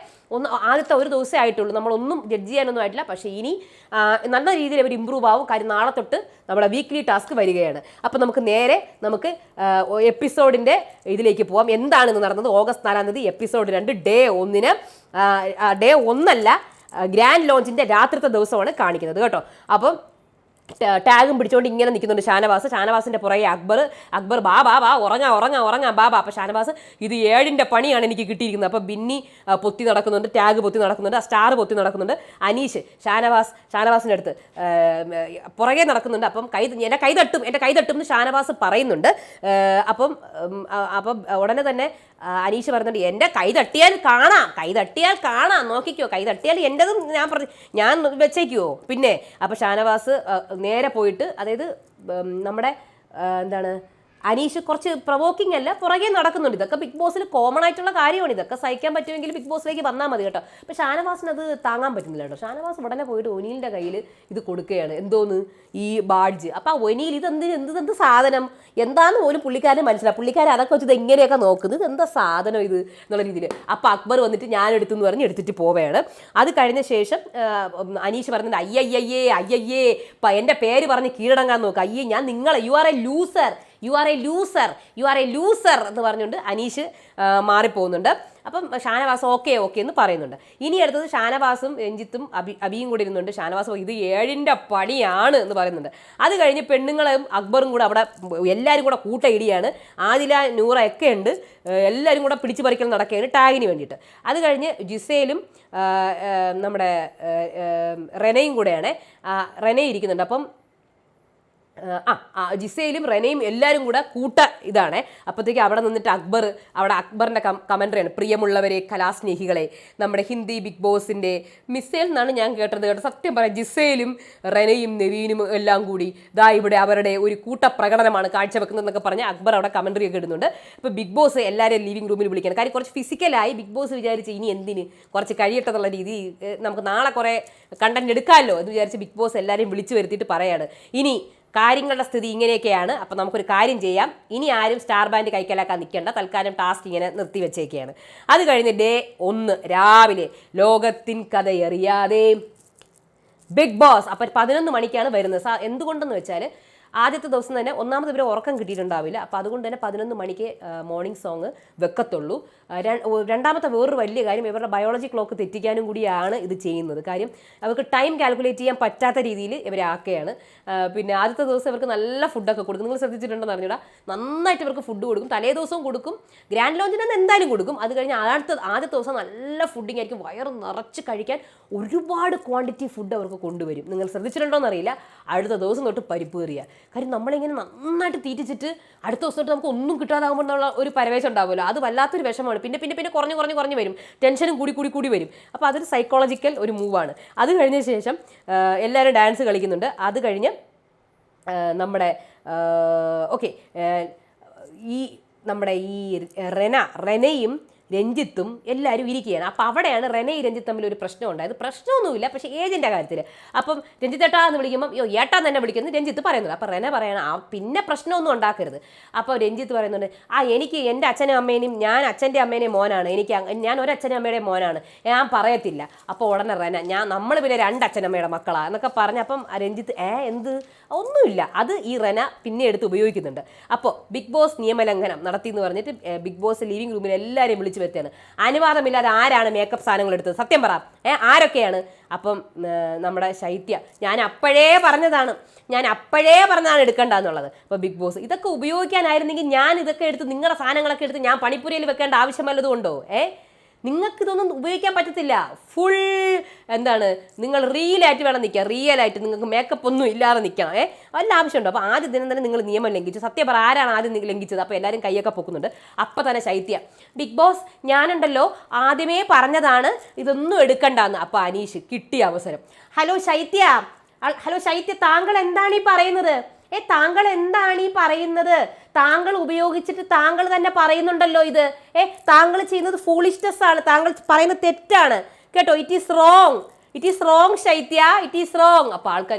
ആദ്യത്തെ ഒരു ദിവസമേ ആയിട്ടുള്ളൂ. നമ്മളൊന്നും ജഡ്ജ് ചെയ്യാനൊന്നും ആയിട്ടില്ല. പക്ഷേ ഇനി നല്ല രീതിയിൽ അവർ ഇമ്പ്രൂവ് ആവും. കാര്യം നാളെ തൊട്ട് നമ്മുടെ വീക്ക്ലി ടാസ്ക് വരികയാണ്. അപ്പോൾ നമുക്ക് എപ്പിസോഡിൻ്റെ ഇതിലേക്ക് പോവാം. എന്താണെന്ന് നടന്നത് ഓഗസ്റ്റ് 4-ാം തീയതി എപ്പിസോഡ് 2 ഡേ 1 ഗ്രാൻഡ് ലോഞ്ചിൻ്റെ രാത്രിത്തെ ദിവസമാണ് കാണിക്കുന്നത് കേട്ടോ. അപ്പം ടാഗും പിടിച്ചുകൊണ്ട് ഇങ്ങനെ നിൽക്കുന്നുണ്ട് ഷാനവാസിൻ്റെ പുറകെ അക്ബർ ബാ ഉറങ്ങാ ബാബാ. അപ്പോൾ ഷാനവാസ് ഇത് 7ന്റെ പണിയാണ് എനിക്ക് കിട്ടിയിരിക്കുന്നത്. അപ്പോൾ ബിന്നി പൊത്തി നടക്കുന്നുണ്ട്, ടാഗ് പൊത്തി നടക്കുന്നുണ്ട്, സ്റ്റാർ പൊത്തി നടക്കുന്നുണ്ട്. അനീഷ് ഷാനവാസിൻ്റെ അടുത്ത് പുറകെ നടക്കുന്നുണ്ട്. അപ്പം എൻ്റെ കൈ തട്ടും എന്ന് ഷാനവാസ് പറയുന്നുണ്ട്. അപ്പം ഉടനെ തന്നെ അനീഷ് പറയുന്നുണ്ട്, എൻ്റെ കൈ തട്ടിയാൽ കാണാം നോക്കിക്കോ, കൈ തട്ടിയാൽ എൻ്റെതും ഞാൻ വെച്ചേക്കുവോ പിന്നെ. അപ്പോൾ ഷാനവാസ് നേരെ പോയിട്ട്, അതായത് നമ്മുടെ എന്താണ് അനീഷ് കുറച്ച് പ്രൊവോക്കിംഗ് അല്ല, പുറകെ നടക്കുന്നുണ്ട്. ഇതൊക്കെ ബിഗ് ബോസിൽ കോമൺ ആയിട്ടുള്ള കാര്യമാണ്. ഇതൊക്കെ സഹിക്കാൻ പറ്റുമെങ്കിൽ ബിഗ് ബോസിലേക്ക് വന്നാൽ മതി കേട്ടോ. അപ്പോൾ ഷാനവാസിന് അത് താങ്ങാൻ പറ്റുന്നില്ല കേട്ടോ. ഷാനവാസ് ഉടനെ പോയിട്ട് ഒനീലിൻ്റെ കയ്യിൽ ഇത് കൊടുക്കുകയാണ്, എന്തോന്ന് ഈ ബാഡ്ജ്. അപ്പോൾ ഒനീൽ എന്ത് സാധനം എന്താന്ന് പോലും പുള്ളിക്കാരന് മനസ്സിലാവും. പുള്ളിക്കാരൻ അതൊക്കെ വെച്ചത് എങ്ങനെയൊക്കെ നോക്കുന്നത്, എന്താ സാധനം ഇത് എന്നുള്ള രീതിയിൽ. അപ്പോൾ അക്ബർ വന്നിട്ട് ഞാൻ എടുത്തെന്ന് പറഞ്ഞ് എടുത്തിട്ട് പോവുകയാണ്. അത് കഴിഞ്ഞ ശേഷം അനീഷ് പറഞ്ഞിട്ട് അയ്യയ്യേ എൻ്റെ പേര് പറഞ്ഞ് കീഴടങ്ങാൻ നോക്കുക. അയ്യേ ഞാൻ നിങ്ങളെ യു ആർ എ ലൂസർ എന്ന് പറഞ്ഞുകൊണ്ട് അനീഷ് മാറിപ്പോകുന്നുണ്ട്. അപ്പം ഷാനവാസ് ഓക്കെ എന്ന് പറയുന്നുണ്ട്. ഇനി അടുത്തത് ഷാനവാസും രഞ്ജിത്തും അബിയും കൂടി ഇരുന്നുണ്ട്. ഷാനവാസ് ഇത് 7ന്റെ പണിയാണ് എന്ന് പറയുന്നുണ്ട്. അത് കഴിഞ്ഞ് പെണ്ണുങ്ങളും അക്ബറും കൂടെ അവിടെ എല്ലാവരും കൂടെ കൂട്ടയിടിയാണ്. ആദില നൂറ ഒക്കെ ഉണ്ട്, എല്ലാവരും കൂടെ പിടിച്ചു പറിക്കൽ നടക്കുകയാണ് ടാഗിന് വേണ്ടിയിട്ട്. അത് കഴിഞ്ഞ് ജിസേലും നമ്മുടെ റെനയും കൂടെയാണ്. റെന ഇരിക്കുന്നുണ്ട്. അപ്പം ജിസയിലും റെനയും എല്ലാവരും കൂടെ ഇതാണ്. അപ്പോഴത്തേക്ക് അവിടെ നിന്നിട്ട് അക്ബറിൻ്റെ കമൻട്രിയാണ്, പ്രിയമുള്ളവരെ കലാസ്നേഹികളെ, നമ്മുടെ ഹിന്ദി ബിഗ് ബോസിൻ്റെ മിസൈൽ എന്നാണ് ഞാൻ കേട്ടത് കേട്ടോ. സത്യം പറയാം, ജിസയിലും റെനയും നവീനും എല്ലാം കൂടി ഇവിടെ അവരുടെ ഒരു കൂട്ടപ്രകടനമാണ് കാഴ്ചവെക്കുന്നതെന്നൊക്കെ പറഞ്ഞ് അക്ബർ അവിടെ കമൻട്രി ഒക്കെ ഇടുന്നുണ്ട്. ഇപ്പോൾ ബിഗ് ബോസ് എല്ലാവരെയും ലിവിംഗ് റൂമിൽ വിളിക്കണം. കാര്യം കുറച്ച് ഫിസിക്കലായി ബിഗ് ബോസ് വിചാരിച്ച് ഇനി എന്തിന് കുറച്ച് കഴിയട്ടെ എന്നുള്ള രീതി, നമുക്ക് നാളെ കുറേ കണ്ടന്റ് എടുക്കാമല്ലോ എന്ന് വിചാരിച്ച് ബിഗ് ബോസ് എല്ലാവരെയും വിളിച്ചു വരുത്തിയിട്ട് പറയാണ് ഇനി കാര്യങ്ങളുടെ സ്ഥിതി ഇങ്ങനെയൊക്കെയാണ്. അപ്പം നമുക്കൊരു കാര്യം ചെയ്യാം, ഇനി ആരും സ്റ്റാർ ബാൻഡ് കൈക്കലാക്കാൻ നിൽക്കേണ്ട, തൽക്കാലം ടാസ്ക് ഇങ്ങനെ നിർത്തി വെച്ചേക്കുകയാണ്. അത് കഴിഞ്ഞ് ഡേ 1 രാവിലെ ലോകത്തിൻ കഥയറിയാതെ ബിഗ് ബോസ്. അപ്പം 11 മണിക്കാണ് വരുന്നത്. എന്തുകൊണ്ടെന്ന് വെച്ചാൽ ആദ്യത്തെ ദിവസം തന്നെ ഒന്നാമത് ഇവരെ ഉറക്കം കിട്ടിയിട്ടുണ്ടാവില്ല. അപ്പോൾ അതുകൊണ്ട് തന്നെ 11 മണിക്ക് മോർണിംഗ് സോങ് വെക്കത്തുള്ളൂ. രണ്ടാമത്തെ വേറൊരു വലിയ കാര്യം, ഇവരുടെ ബയോളജി ക്ലോക്ക് തെറ്റിക്കാനും കൂടിയാണ് ഇത് ചെയ്യുന്നത്. കാര്യം അവർക്ക് ടൈം കാൽക്കുലേറ്റ് ചെയ്യാൻ പറ്റാത്ത രീതിയിൽ ഇവരെ ആക്കുകയാണ്. പിന്നെ ആദ്യത്തെ ദിവസം ഇവർക്ക് നല്ല ഫുഡൊക്കെ കൊടുക്കും. നിങ്ങൾ ശ്രദ്ധിച്ചിട്ടുണ്ടെന്ന് അറിഞ്ഞൂടാ, നന്നായിട്ട് ഇവർക്ക് ഫുഡ് കൊടുക്കും. തലേ ദിവസവും കൊടുക്കും, ഗ്രാൻഡ് ലോഞ്ചിന് എന്തായാലും കൊടുക്കും. അത് കഴിഞ്ഞ് ആദ്യത്തെ ദിവസം നല്ല ഫുഡിങ് ആയിരിക്കും, വയറ് നിറച്ച് കഴിക്കാൻ ഒരുപാട് ക്വാണ്ടിറ്റി ഫുഡ് അവർക്ക് കൊണ്ടുവരും. നിങ്ങൾ ശ്രദ്ധിച്ചിട്ടുണ്ടോയെന്ന് അറിയില്ല. അടുത്ത ദിവസം തൊട്ട് പരിപ്പ് കയറിയ കാര്യം നമ്മളിങ്ങനെ നന്നായിട്ട് തീറ്റിച്ചിട്ട് അടുത്ത ദിവസം തൊട്ട് നമുക്ക് ഒന്നും കിട്ടാതാകുമ്പോൾ എന്നുള്ള ഒരു പരവേശം ഉണ്ടാവുമല്ലോ, അത് വല്ലാത്തൊരു വിഷമമാണ്. പിന്നെ കുറഞ്ഞു വരും, ടെൻഷനും കൂടി വരും. അപ്പോൾ അതൊരു സൈക്കോളജിക്കൽ ഒരു മൂവാണ്. അത് കഴിഞ്ഞ ശേഷം എല്ലാവരും ഡാൻസ് കളിക്കുന്നുണ്ട്. അത് കഴിഞ്ഞ് നമ്മുടെ നമ്മുടെ ഈ റെനയും രഞ്ജിത്തും എല്ലാവരും ഇരിക്കുകയാണ്. അപ്പോൾ അവിടെയാണ് റെനയും രഞ്ജിത്ത് തമ്മിൽ ഒരു പ്രശ്നം ഉണ്ടായത്. പ്രശ്നമൊന്നുമില്ല, പക്ഷേ ഏജിൻ്റെ കാര്യത്തിൽ. അപ്പം രഞ്ജിത്ത് ഏട്ടാ എന്ന് വിളിക്കുമ്പം ഏട്ടാ തന്നെ വിളിക്കുന്നത് രഞ്ജിത്ത് പറയുന്നത്. അപ്പോൾ റെന പറയണം പിന്നെ പ്രശ്നമൊന്നും ഉണ്ടാക്കരുത്. അപ്പോൾ രഞ്ജിത്ത് പറയുന്നുണ്ട്, എനിക്ക് എൻ്റെ അച്ഛനും അമ്മേനെയും, ഞാൻ അച്ഛൻ്റെ അമ്മേനെയും മോനാണ്, ഞാൻ ഒരു അച്ഛനും അമ്മയുടെയും മോനാണ്, ഞാൻ പറയത്തില്ല. അപ്പോൾ ഉടനെ റെന നമ്മൾ പിന്നെ 2 അച്ഛനമ്മയുടെ മക്കളാണ് എന്നൊക്കെ പറഞ്ഞപ്പം രഞ്ജിത്ത് എന്ത് ഒന്നുമില്ല. അത് ഈ റെന പിന്നെ എടുത്ത് ഉപയോഗിക്കുന്നുണ്ട്. അപ്പോൾ ബിഗ് ബോസ് നിയമലംഘനം നടത്തി എന്ന് പറഞ്ഞിട്ട് ബിഗ് ബോസ് ലിവിംഗ് റൂമിൽ എല്ലാവരെയും വിളിച്ച് വരുത്തിയാണ്. അനുവാദമില്ലാതെ ആരാണ് മേക്കപ്പ് സാധനങ്ങൾ എടുത്തത്? സത്യം പറ, ആരൊക്കെയാണ്? അപ്പം നമ്മുടെ ശൈത്യ, ഞാൻ അപ്പോഴേ പറഞ്ഞതാണ് എടുക്കേണ്ടതെന്നുള്ളത്. അപ്പോൾ ബിഗ് ബോസ് ഇതൊക്കെ ഉപയോഗിക്കാനായിരുന്നെങ്കിൽ ഞാൻ ഇതൊക്കെ എടുത്ത് നിങ്ങളുടെ സാധനങ്ങളൊക്കെ എടുത്ത് ഞാൻ പണിപ്പുരയിൽ വെക്കേണ്ട ആവശ്യം വല്ലതുകൊണ്ടോ? നിങ്ങൾക്കിതൊന്നും ഉപയോഗിക്കാൻ പറ്റത്തില്ല. ഫുൾ നിങ്ങൾ റിയലായിട്ട് വേണം നിൽക്കുക. റിയലായിട്ട് നിങ്ങൾക്ക് മേക്കപ്പ് ഒന്നും ഇല്ലാതെ നിൽക്കണം. വല്ല ആവശ്യമുണ്ടോ? അപ്പോൾ ആദ്യ ദിനം തന്നെ നിങ്ങൾ നിയമം ലംഘിച്ചു. സത്യം പറ, ആരാണ് ആദ്യം ലംഘിച്ചത്? അപ്പോൾ എല്ലാവരും കൈയൊക്കെ പൊക്കുന്നുണ്ട്. അപ്പം തന്നെ ശൈത്യ, ബിഗ് ബോസ് ഞാനുണ്ടല്ലോ ആദ്യമേ പറഞ്ഞതാണ് ഇതൊന്നും എടുക്കണ്ടെന്ന്. അപ്പോൾ അനീഷ് കിട്ടിയ അവസരം, ഹലോ ശൈത്യ താങ്കൾ എന്താണ് ഈ പറയുന്നത്? താങ്കൾ എന്താണ് ഈ പറയുന്നത്? താങ്കൾ ഉപയോഗിച്ചിട്ട് താങ്കൾ തന്നെ പറയുന്നുണ്ടല്ലോ ഇത്. താങ്കൾ ചെയ്യുന്നത് ഫൂളിഷ്നെസ് ആണ്, താങ്കൾ പറയുന്നത് തെറ്റാണ് കേട്ടോ. It is wrong Shaithya, it is wrong. അപ്പോൾ ആൾക്കാർ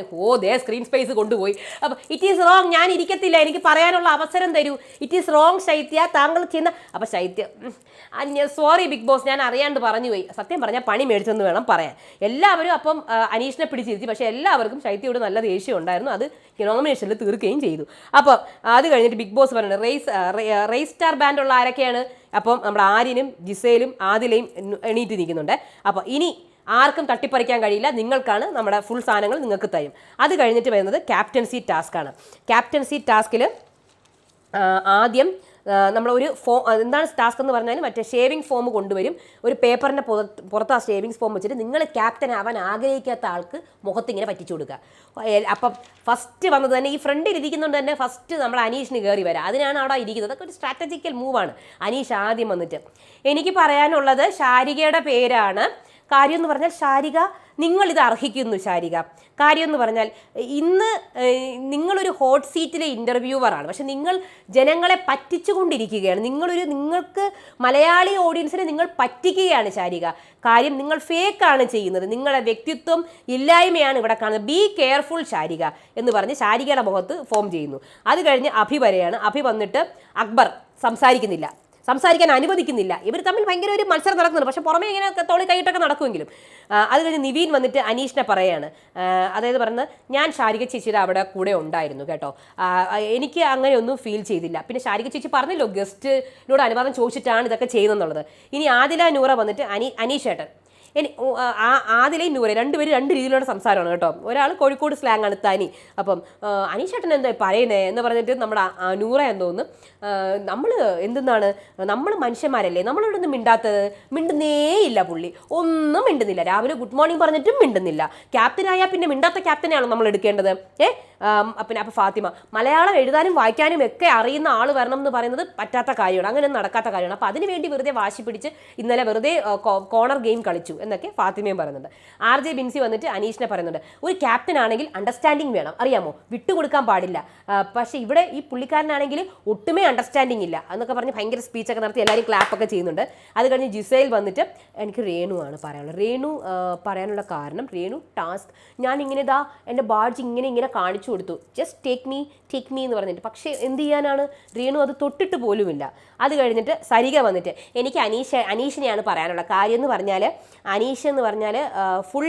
സ്ക്രീൻ സ്പേസ് കൊണ്ടുപോയി. അപ്പോൾ ഇറ്റ് ഈസ് റോങ്, ഞാൻ ഇരിക്കത്തില്ല, എനിക്ക് പറയാനുള്ള അവസരം തരൂ. ഇറ്റ് ഈസ് റോങ് ശൈത്യ, താങ്കൾ ചെയ്യുന്ന. അപ്പോൾ ശൈത്യ, സോറി ബിഗ് ബോസ്, ഞാൻ അറിയാണ്ട് പറഞ്ഞു പോയി. സത്യം പറഞ്ഞാൽ പണി മേടിച്ചെന്ന് വേണം പറയാൻ. എല്ലാവരും അപ്പം അനീഷിനെ പിടിച്ചിരുത്തി. പക്ഷേ എല്ലാവർക്കും ശൈത്യയോട് നല്ല ദേഷ്യം ഉണ്ടായിരുന്നു. അത് നോമിനേഷനിൽ തീർക്കുകയും ചെയ്തു. അപ്പം അത് കഴിഞ്ഞിട്ട് ബിഗ് ബോസ് പറയുന്നത് റേസ് സ്റ്റാർ ബാൻഡുള്ള ആരൊക്കെയാണ്? അപ്പം നമ്മുടെ ആര്യനും ജിസേലും ആദിലയും എണീറ്റ് നിൽക്കുന്നുണ്ട്. അപ്പോൾ ഇനി ആർക്കും തട്ടിപ്പറിക്കാൻ കഴിയില്ല, നിങ്ങൾക്കാണ് നമ്മുടെ ഫുൾ സാധനങ്ങൾ നിങ്ങൾക്ക് തരും. അത് കഴിഞ്ഞിട്ട് വരുന്നത് ക്യാപ്റ്റൻസി ടാസ്ക്കാണ്. ക്യാപ്റ്റൻസി ടാസ്കിൽ ആദ്യം നമ്മളൊരു എന്താണ് ടാസ്ക് എന്ന് പറഞ്ഞാൽ മറ്റേ ഷേവിംഗ് ഫോം കൊണ്ടുവരും. ഒരു പേപ്പറിൻ്റെ പുറത്ത് ആ ഷേവിംഗ് ഫോം വെച്ചിട്ട് നിങ്ങൾ ക്യാപ്റ്റൻ ആവാൻ ആഗ്രഹിക്കാത്ത ആൾക്ക് മുഖത്തിങ്ങനെ പറ്റിച്ചു കൊടുക്കുക. അപ്പം ഫസ്റ്റ് വന്നത് തന്നെ ഈ ഫ്രണ്ടിൽ ഇരിക്കുന്നതുകൊണ്ട് തന്നെ ഫസ്റ്റ് നമ്മൾ അനീഷിന് കയറി വരാം. അതിനാണ് അവിടെ ഇരിക്കുന്നത്. അതൊക്കെ ഒരു സ്ട്രാറ്റജിക്കൽ മൂവാണ്. അനീഷ് ആദ്യം വന്നിട്ട്, എനിക്ക് പറയാനുള്ളത് ശാരികയുടെ പേരാണ്. കാര്യം എന്ന് പറഞ്ഞാൽ ശാരിക, നിങ്ങളിത് അർഹിക്കുന്നു ശാരിക. കാര്യം എന്ന് പറഞ്ഞാൽ ഇന്ന് നിങ്ങളൊരു ഹോട്ട് സീറ്റിലെ ഇൻ്റർവ്യൂവറാണ്, പക്ഷെ നിങ്ങൾ ജനങ്ങളെ പറ്റിച്ചുകൊണ്ടിരിക്കുകയാണ്. നിങ്ങൾക്ക് മലയാളി ഓഡിയൻസിനെ നിങ്ങൾ പറ്റിക്കുകയാണ് ശാരിക. കാര്യം നിങ്ങൾ ഫേക്കാണ് ചെയ്യുന്നത്, നിങ്ങളുടെ വ്യക്തിത്വം ഇല്ലായ്മയാണ് ഇവിടെ കാണുന്നത്. ബി കെയർഫുൾ ശാരിക എന്ന് പറഞ്ഞ് ശാരികയുടെ മുഖത്ത് ഫോം ചെയ്യുന്നു. അത് കഴിഞ്ഞ് അഭി വരെയാണ്. അഭി വന്നിട്ട് അക്ബർ സംസാരിക്കാൻ അനുവദിക്കുന്നില്ല. ഇവർ തമ്മിൽ ഭയങ്കര ഒരു മത്സരം നടക്കുന്നുണ്ട്. പക്ഷെ പുറമേ ഇങ്ങനെ തോളി കൈയിട്ടൊക്കെ നടക്കുമെങ്കിലും. അത് കഴിഞ്ഞ് നിവീൻ വന്നിട്ട് അനീഷിനെ പറയാണ്, അതായത് പറയുന്നത് ഞാൻ ശാരിക ചേച്ചിയുടെ അവിടെ കൂടെ ഉണ്ടായിരുന്നു കേട്ടോ, എനിക്ക് അങ്ങനെയൊന്നും ഫീൽ ചെയ്തില്ല. പിന്നെ ശാരിക ചേച്ചി പറഞ്ഞല്ലോ ഗസ്റ്റിനോട് അനുവാദം ചോദിച്ചിട്ടാണ് ഇതൊക്കെ ചെയ്യുന്നതെന്നുള്ളത്. ഇനി ആദില നൂറ വന്നിട്ട് അനീഷേട്ടൻ, ആദിലയും നൂറെ രണ്ടുപേരും 2 രീതിയിലുള്ള സംസാരമാണ് കേട്ടോ. ഒരാൾ കോഴിക്കോട് സ്ലാങ് ആണ് തനി. അപ്പം അനീഷേട്ടൻ എന്താ പറയുന്നേ എന്ന് പറഞ്ഞിട്ട് നമ്മുടെ നൂറ എന്തോന്ന്, നമ്മൾ മനുഷ്യന്മാരല്ലേ, നമ്മളിവിടെ ഒന്നും മിണ്ടുന്നേ ഇല്ല. പുള്ളി ഒന്നും മിണ്ടുന്നില്ല. രാവിലെ ഗുഡ് മോർണിംഗ് പറഞ്ഞിട്ടും മിണ്ടുന്നില്ല. ക്യാപ്റ്റനായാൽ പിന്നെ മിണ്ടാത്ത ക്യാപ്റ്റനെയാണോ നമ്മൾ എടുക്കേണ്ടത്? പിന്നെ അപ്പോൾ ഫാത്തിമ, മലയാളം എഴുതാനും വായിക്കാനും ഒക്കെ അറിയുന്ന ആൾ വരണം എന്ന് പറയുന്നത് പറ്റാത്ത കാര്യമാണ്, അങ്ങനെ നടക്കാത്ത കാര്യമാണ്. അപ്പോൾ അതിനുവേണ്ടി വെറുതെ വാശി പിടിച്ച് ഇന്നലെ വെറുതെ കോർണർ ഗെയിം കളിച്ചു എന്നൊക്കെ ഫാത്തിമയും പറയുന്നുണ്ട്. RJ ബിൻസി വന്നിട്ട് അനീഷിനെ പറയുന്നുണ്ട്, ഒരു ക്യാപ്റ്റൻ ആണെങ്കിൽ അണ്ടർസ്റ്റാൻഡിങ് വേണം, അറിയാമോ, വിട്ടുകൊടുക്കാൻ പാടില്ല. പക്ഷേ ഇവിടെ ഈ പുള്ളിക്കാരനാണെങ്കിൽ ഒട്ടുമേ അണ്ടർസ്റ്റാൻഡിങ് ഇല്ല എന്നൊക്കെ പറഞ്ഞ് ഭയങ്കര സ്പീച്ചൊക്കെ നടത്തി എല്ലാവരും ക്ലാപ്പൊക്കെ ചെയ്യുന്നുണ്ട്. അത് കഴിഞ്ഞ് ജിസേൽ വന്നിട്ട് എനിക്ക് രേണു ആണ് പറയാനുള്ളത്. രേണു പറയാനുള്ള കാരണം, രേണു ടാസ്ക് ഞാൻ ഇങ്ങനെ എൻ്റെ ബാഡ്ജ് ഇങ്ങനെ കാണിച്ചു കൊടുത്തു, ജസ്റ്റ് ടേക്ക് മീ എന്ന് പറഞ്ഞിട്ട്. പക്ഷേ എന്ത് ചെയ്യാനാണ്, രേണു അത് തൊട്ടിട്ട് പോലുമില്ല. അത് കഴിഞ്ഞിട്ട് സരിക വന്നിട്ട് എനിക്ക് അനീഷിനെയാണ് പറയാനുള്ള കാര്യം എന്ന് പറഞ്ഞാൽ, അനീഷ് എന്ന് പറഞ്ഞാൽ ഫുൾ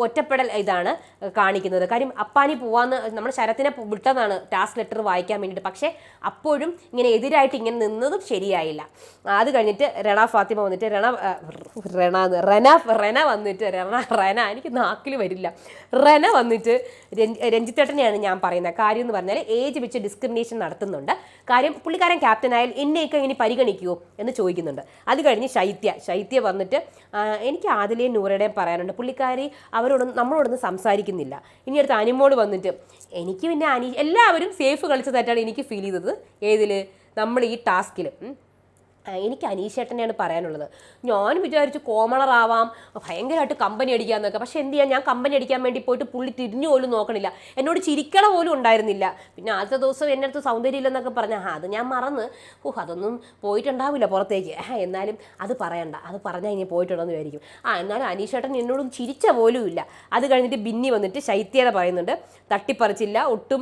ഒറ്റപ്പെടൽ ഇതാണ് കാണിക്കുന്നത്. കാര്യം അപ്പാനി പോവാന്ന് നമ്മൾ ശരത്തിനെ വിട്ടതാണ് ടാസ്ക് ലെറ്റർ വായിക്കാൻ വേണ്ടിയിട്ട്. പക്ഷേ അപ്പോഴും ഇങ്ങനെ എതിരായിട്ട് ഇങ്ങനെ നിന്നതും ശരിയായില്ല. അത് കഴിഞ്ഞിട്ട് റെന ഫാത്തിമ വന്നിട്ട് റെന വന്നിട്ട് റെന എനിക്ക് നാക്കിൽ വരില്ല. റെന വന്നിട്ട് രഞ്ജിത്തേട്ടനെയാണ് ഞാൻ പറയുന്നത്. കാര്യം എന്ന് പറഞ്ഞാൽ ഏജ് വെച്ച് ഡിസ്ക്രിമിനേഷൻ നടത്തുന്നുണ്ട്. കാര്യം പുള്ളിക്കാരൻ ക്യാപ്റ്റൻ ആയാൽ എന്നെയൊക്കെ ഇനി പരിഗണിക്കുമോ എന്ന് ചോദിക്കുന്നുണ്ട്. അത് കഴിഞ്ഞ് ശൈത്യ വന്നിട്ട് എനിക്ക് ആദിലയും നൂറയുടെയും പറയാനുണ്ട്. പുള്ളിക്കാരി നമ്മളോടൊന്നും സംസാരിക്കുന്നില്ല. ഇനി അടുത്ത് അനിമോട് വന്നിട്ട് എനിക്ക് പിന്നെ എല്ലാവരും സേഫ് കളിച്ചതായിട്ടാണ് എനിക്ക് ഫീൽ ചെയ്തത്. ഏതിൽ? നമ്മൾ ഈ ടാസ്കിൽ എനിക്ക് അനീഷേട്ടനെയാണ് പറയാനുള്ളത്. ഞാൻ വിചാരിച്ചു കോമണറാവാം, ഭയങ്കരമായിട്ട് കമ്പനി അടിക്കാമെന്നൊക്കെ. പക്ഷെ എന്ത് ചെയ്യാൻ, ഞാൻ കമ്പനി അടിക്കാൻ വേണ്ടി പോയിട്ട് പുള്ളി തിരിഞ്ഞു പോലും നോക്കണില്ല, എന്നോട് ചിരിക്കണ പോലും ഉണ്ടായിരുന്നില്ല. പിന്നെ ആദ്യത്തെ ദിവസം എൻ്റെ അടുത്ത് സൗന്ദര്യമില്ലെന്നൊക്കെ പറഞ്ഞാൽ അത് ഞാൻ മറന്ന് അതൊന്നും പോയിട്ടുണ്ടാവില്ല പുറത്തേക്ക്. എന്നാലും അത് പറയണ്ട, അത് പറഞ്ഞാൽ ഇനി പോയിട്ടുണ്ടെന്ന് വിചാരിക്കും. എന്നാലും അനീഷേട്ടൻ എന്നോടും ചിരിച്ച പോലും ഇല്ല. അത് കഴിഞ്ഞിട്ട് ബിന്നി വന്നിട്ട് ശൈത്യത പറയുന്നുണ്ട് തട്ടിപ്പറിച്ചില്ല, ഒട്ടും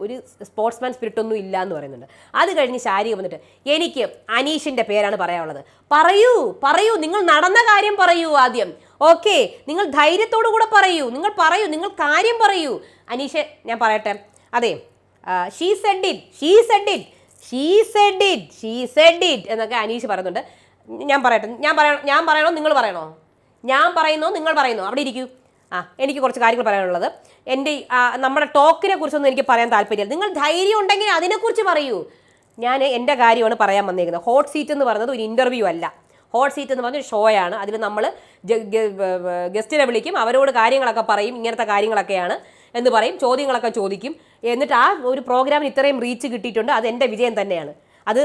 ഒരു സ്പോർട്സ്മാൻ സ്പിരിറ്റ് ഒന്നും ഇല്ല എന്ന് പറയുന്നുണ്ട്. അത് കഴിഞ്ഞ് ശാരിക വന്നിട്ട് എനിക്ക് അനീഷിന്റെ പേരാണ് പറയാനുള്ളത്. പറയൂ, നിങ്ങൾ നടന്ന കാര്യം പറയൂ ആദ്യം. ഓക്കെ, നിങ്ങൾ ധൈര്യത്തോടു കൂടെ പറയൂ, നിങ്ങൾ കാര്യം പറയൂ. അനീഷ് ഞാൻ പറയട്ടെ, അതെ ഷീ സെഡ് ഇറ്റ് എന്നൊക്കെ അനീഷ് പറയുന്നുണ്ട്. ഞാൻ പറയണോ നിങ്ങൾ പറയണോ? ഞാൻ പറയുന്നോ നിങ്ങൾ പറയുന്നോ? അവിടെ ഇരിക്കൂ. എനിക്ക് കുറച്ച് കാര്യങ്ങൾ പറയാനുള്ളത്. നമ്മുടെ ടോക്കിനെ കുറിച്ചൊന്നും എനിക്ക് പറയാൻ താല്പര്യമില്ല. നിങ്ങൾ ധൈര്യം ഉണ്ടെങ്കിൽ അതിനെക്കുറിച്ച് പറയൂ. ഞാൻ എൻ്റെ കാര്യമാണ് പറയാൻ വന്നിരിക്കുന്നത്. ഹോട്ട് സീറ്റ് എന്ന് പറയുന്നത് ഒരു ഇൻ്റർവ്യൂ അല്ല. ഹോട്ട് സീറ്റ് എന്ന് പറഞ്ഞൊരു ഷോയാണ്. അതിൽ നമ്മൾ ഗസ്റ്റിനെ വിളിക്കും, അവരോട് കാര്യങ്ങളൊക്കെ പറയും, ഇങ്ങനത്തെ കാര്യങ്ങളൊക്കെയാണ് എന്ന് പറയും, ചോദ്യങ്ങളൊക്കെ ചോദിക്കും. എന്നിട്ട് ആ ഒരു പ്രോഗ്രാമിന് ഇത്രയും റീച്ച് കിട്ടിയിട്ടുണ്ട്. അത് എൻ്റെ വിജയം തന്നെയാണ്. അത്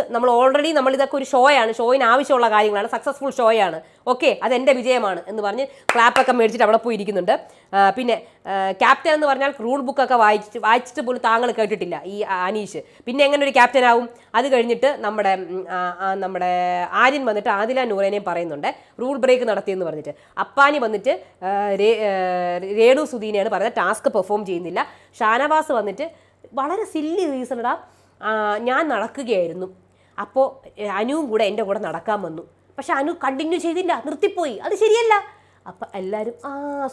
നമ്മളിതൊക്കെ ഒരു ഷോയാണ്, ഷോയിന് ആവശ്യമുള്ള കാര്യങ്ങളാണ്, സക്സസ്ഫുൾ ഷോയാണ്. ഓക്കെ, അതെൻ്റെ വിജയമാണ് എന്ന് പറഞ്ഞ് ക്ലാപ്പൊക്കെ മേടിച്ചിട്ട് അവിടെ പോയി ഇരിക്കുന്നുണ്ട്. പിന്നെ ക്യാപ്റ്റൻ എന്ന് പറഞ്ഞാൽ റൂൾ ബുക്കൊക്കെ വായിച്ചിട്ട് പോലും താങ്കൾ കേട്ടിട്ടില്ല ഈ അനീഷ്. പിന്നെ എങ്ങനെ ഒരു ക്യാപ്റ്റൻ ആവും? അത് കഴിഞ്ഞിട്ട് നമ്മുടെ ആര്യൻ വന്നിട്ട് ആദില നൂറേനെയും പറയുന്നുണ്ട് റൂൾ ബ്രേക്ക് നടത്തിയെന്ന് പറഞ്ഞിട്ട്. അപ്പാനി വന്നിട്ട് രേണു സുധീനെയാണ് പറയുന്നത് ടാസ്ക് പെർഫോം ചെയ്യുന്നില്ല. ഷാനവാസ് വന്നിട്ട് വളരെ സില്ലി റീസണടാ, ഞാൻ നടക്കുകയായിരുന്നു, അപ്പോൾ അനുവും കൂടെ എൻ്റെ കൂടെ നടക്കാൻ വന്നു, പക്ഷെ അനു കണ്ടിന്യൂ ചെയ്തില്ല, നിർത്തിപ്പോയി, അത് ശരിയല്ല. അപ്പം എല്ലാവരും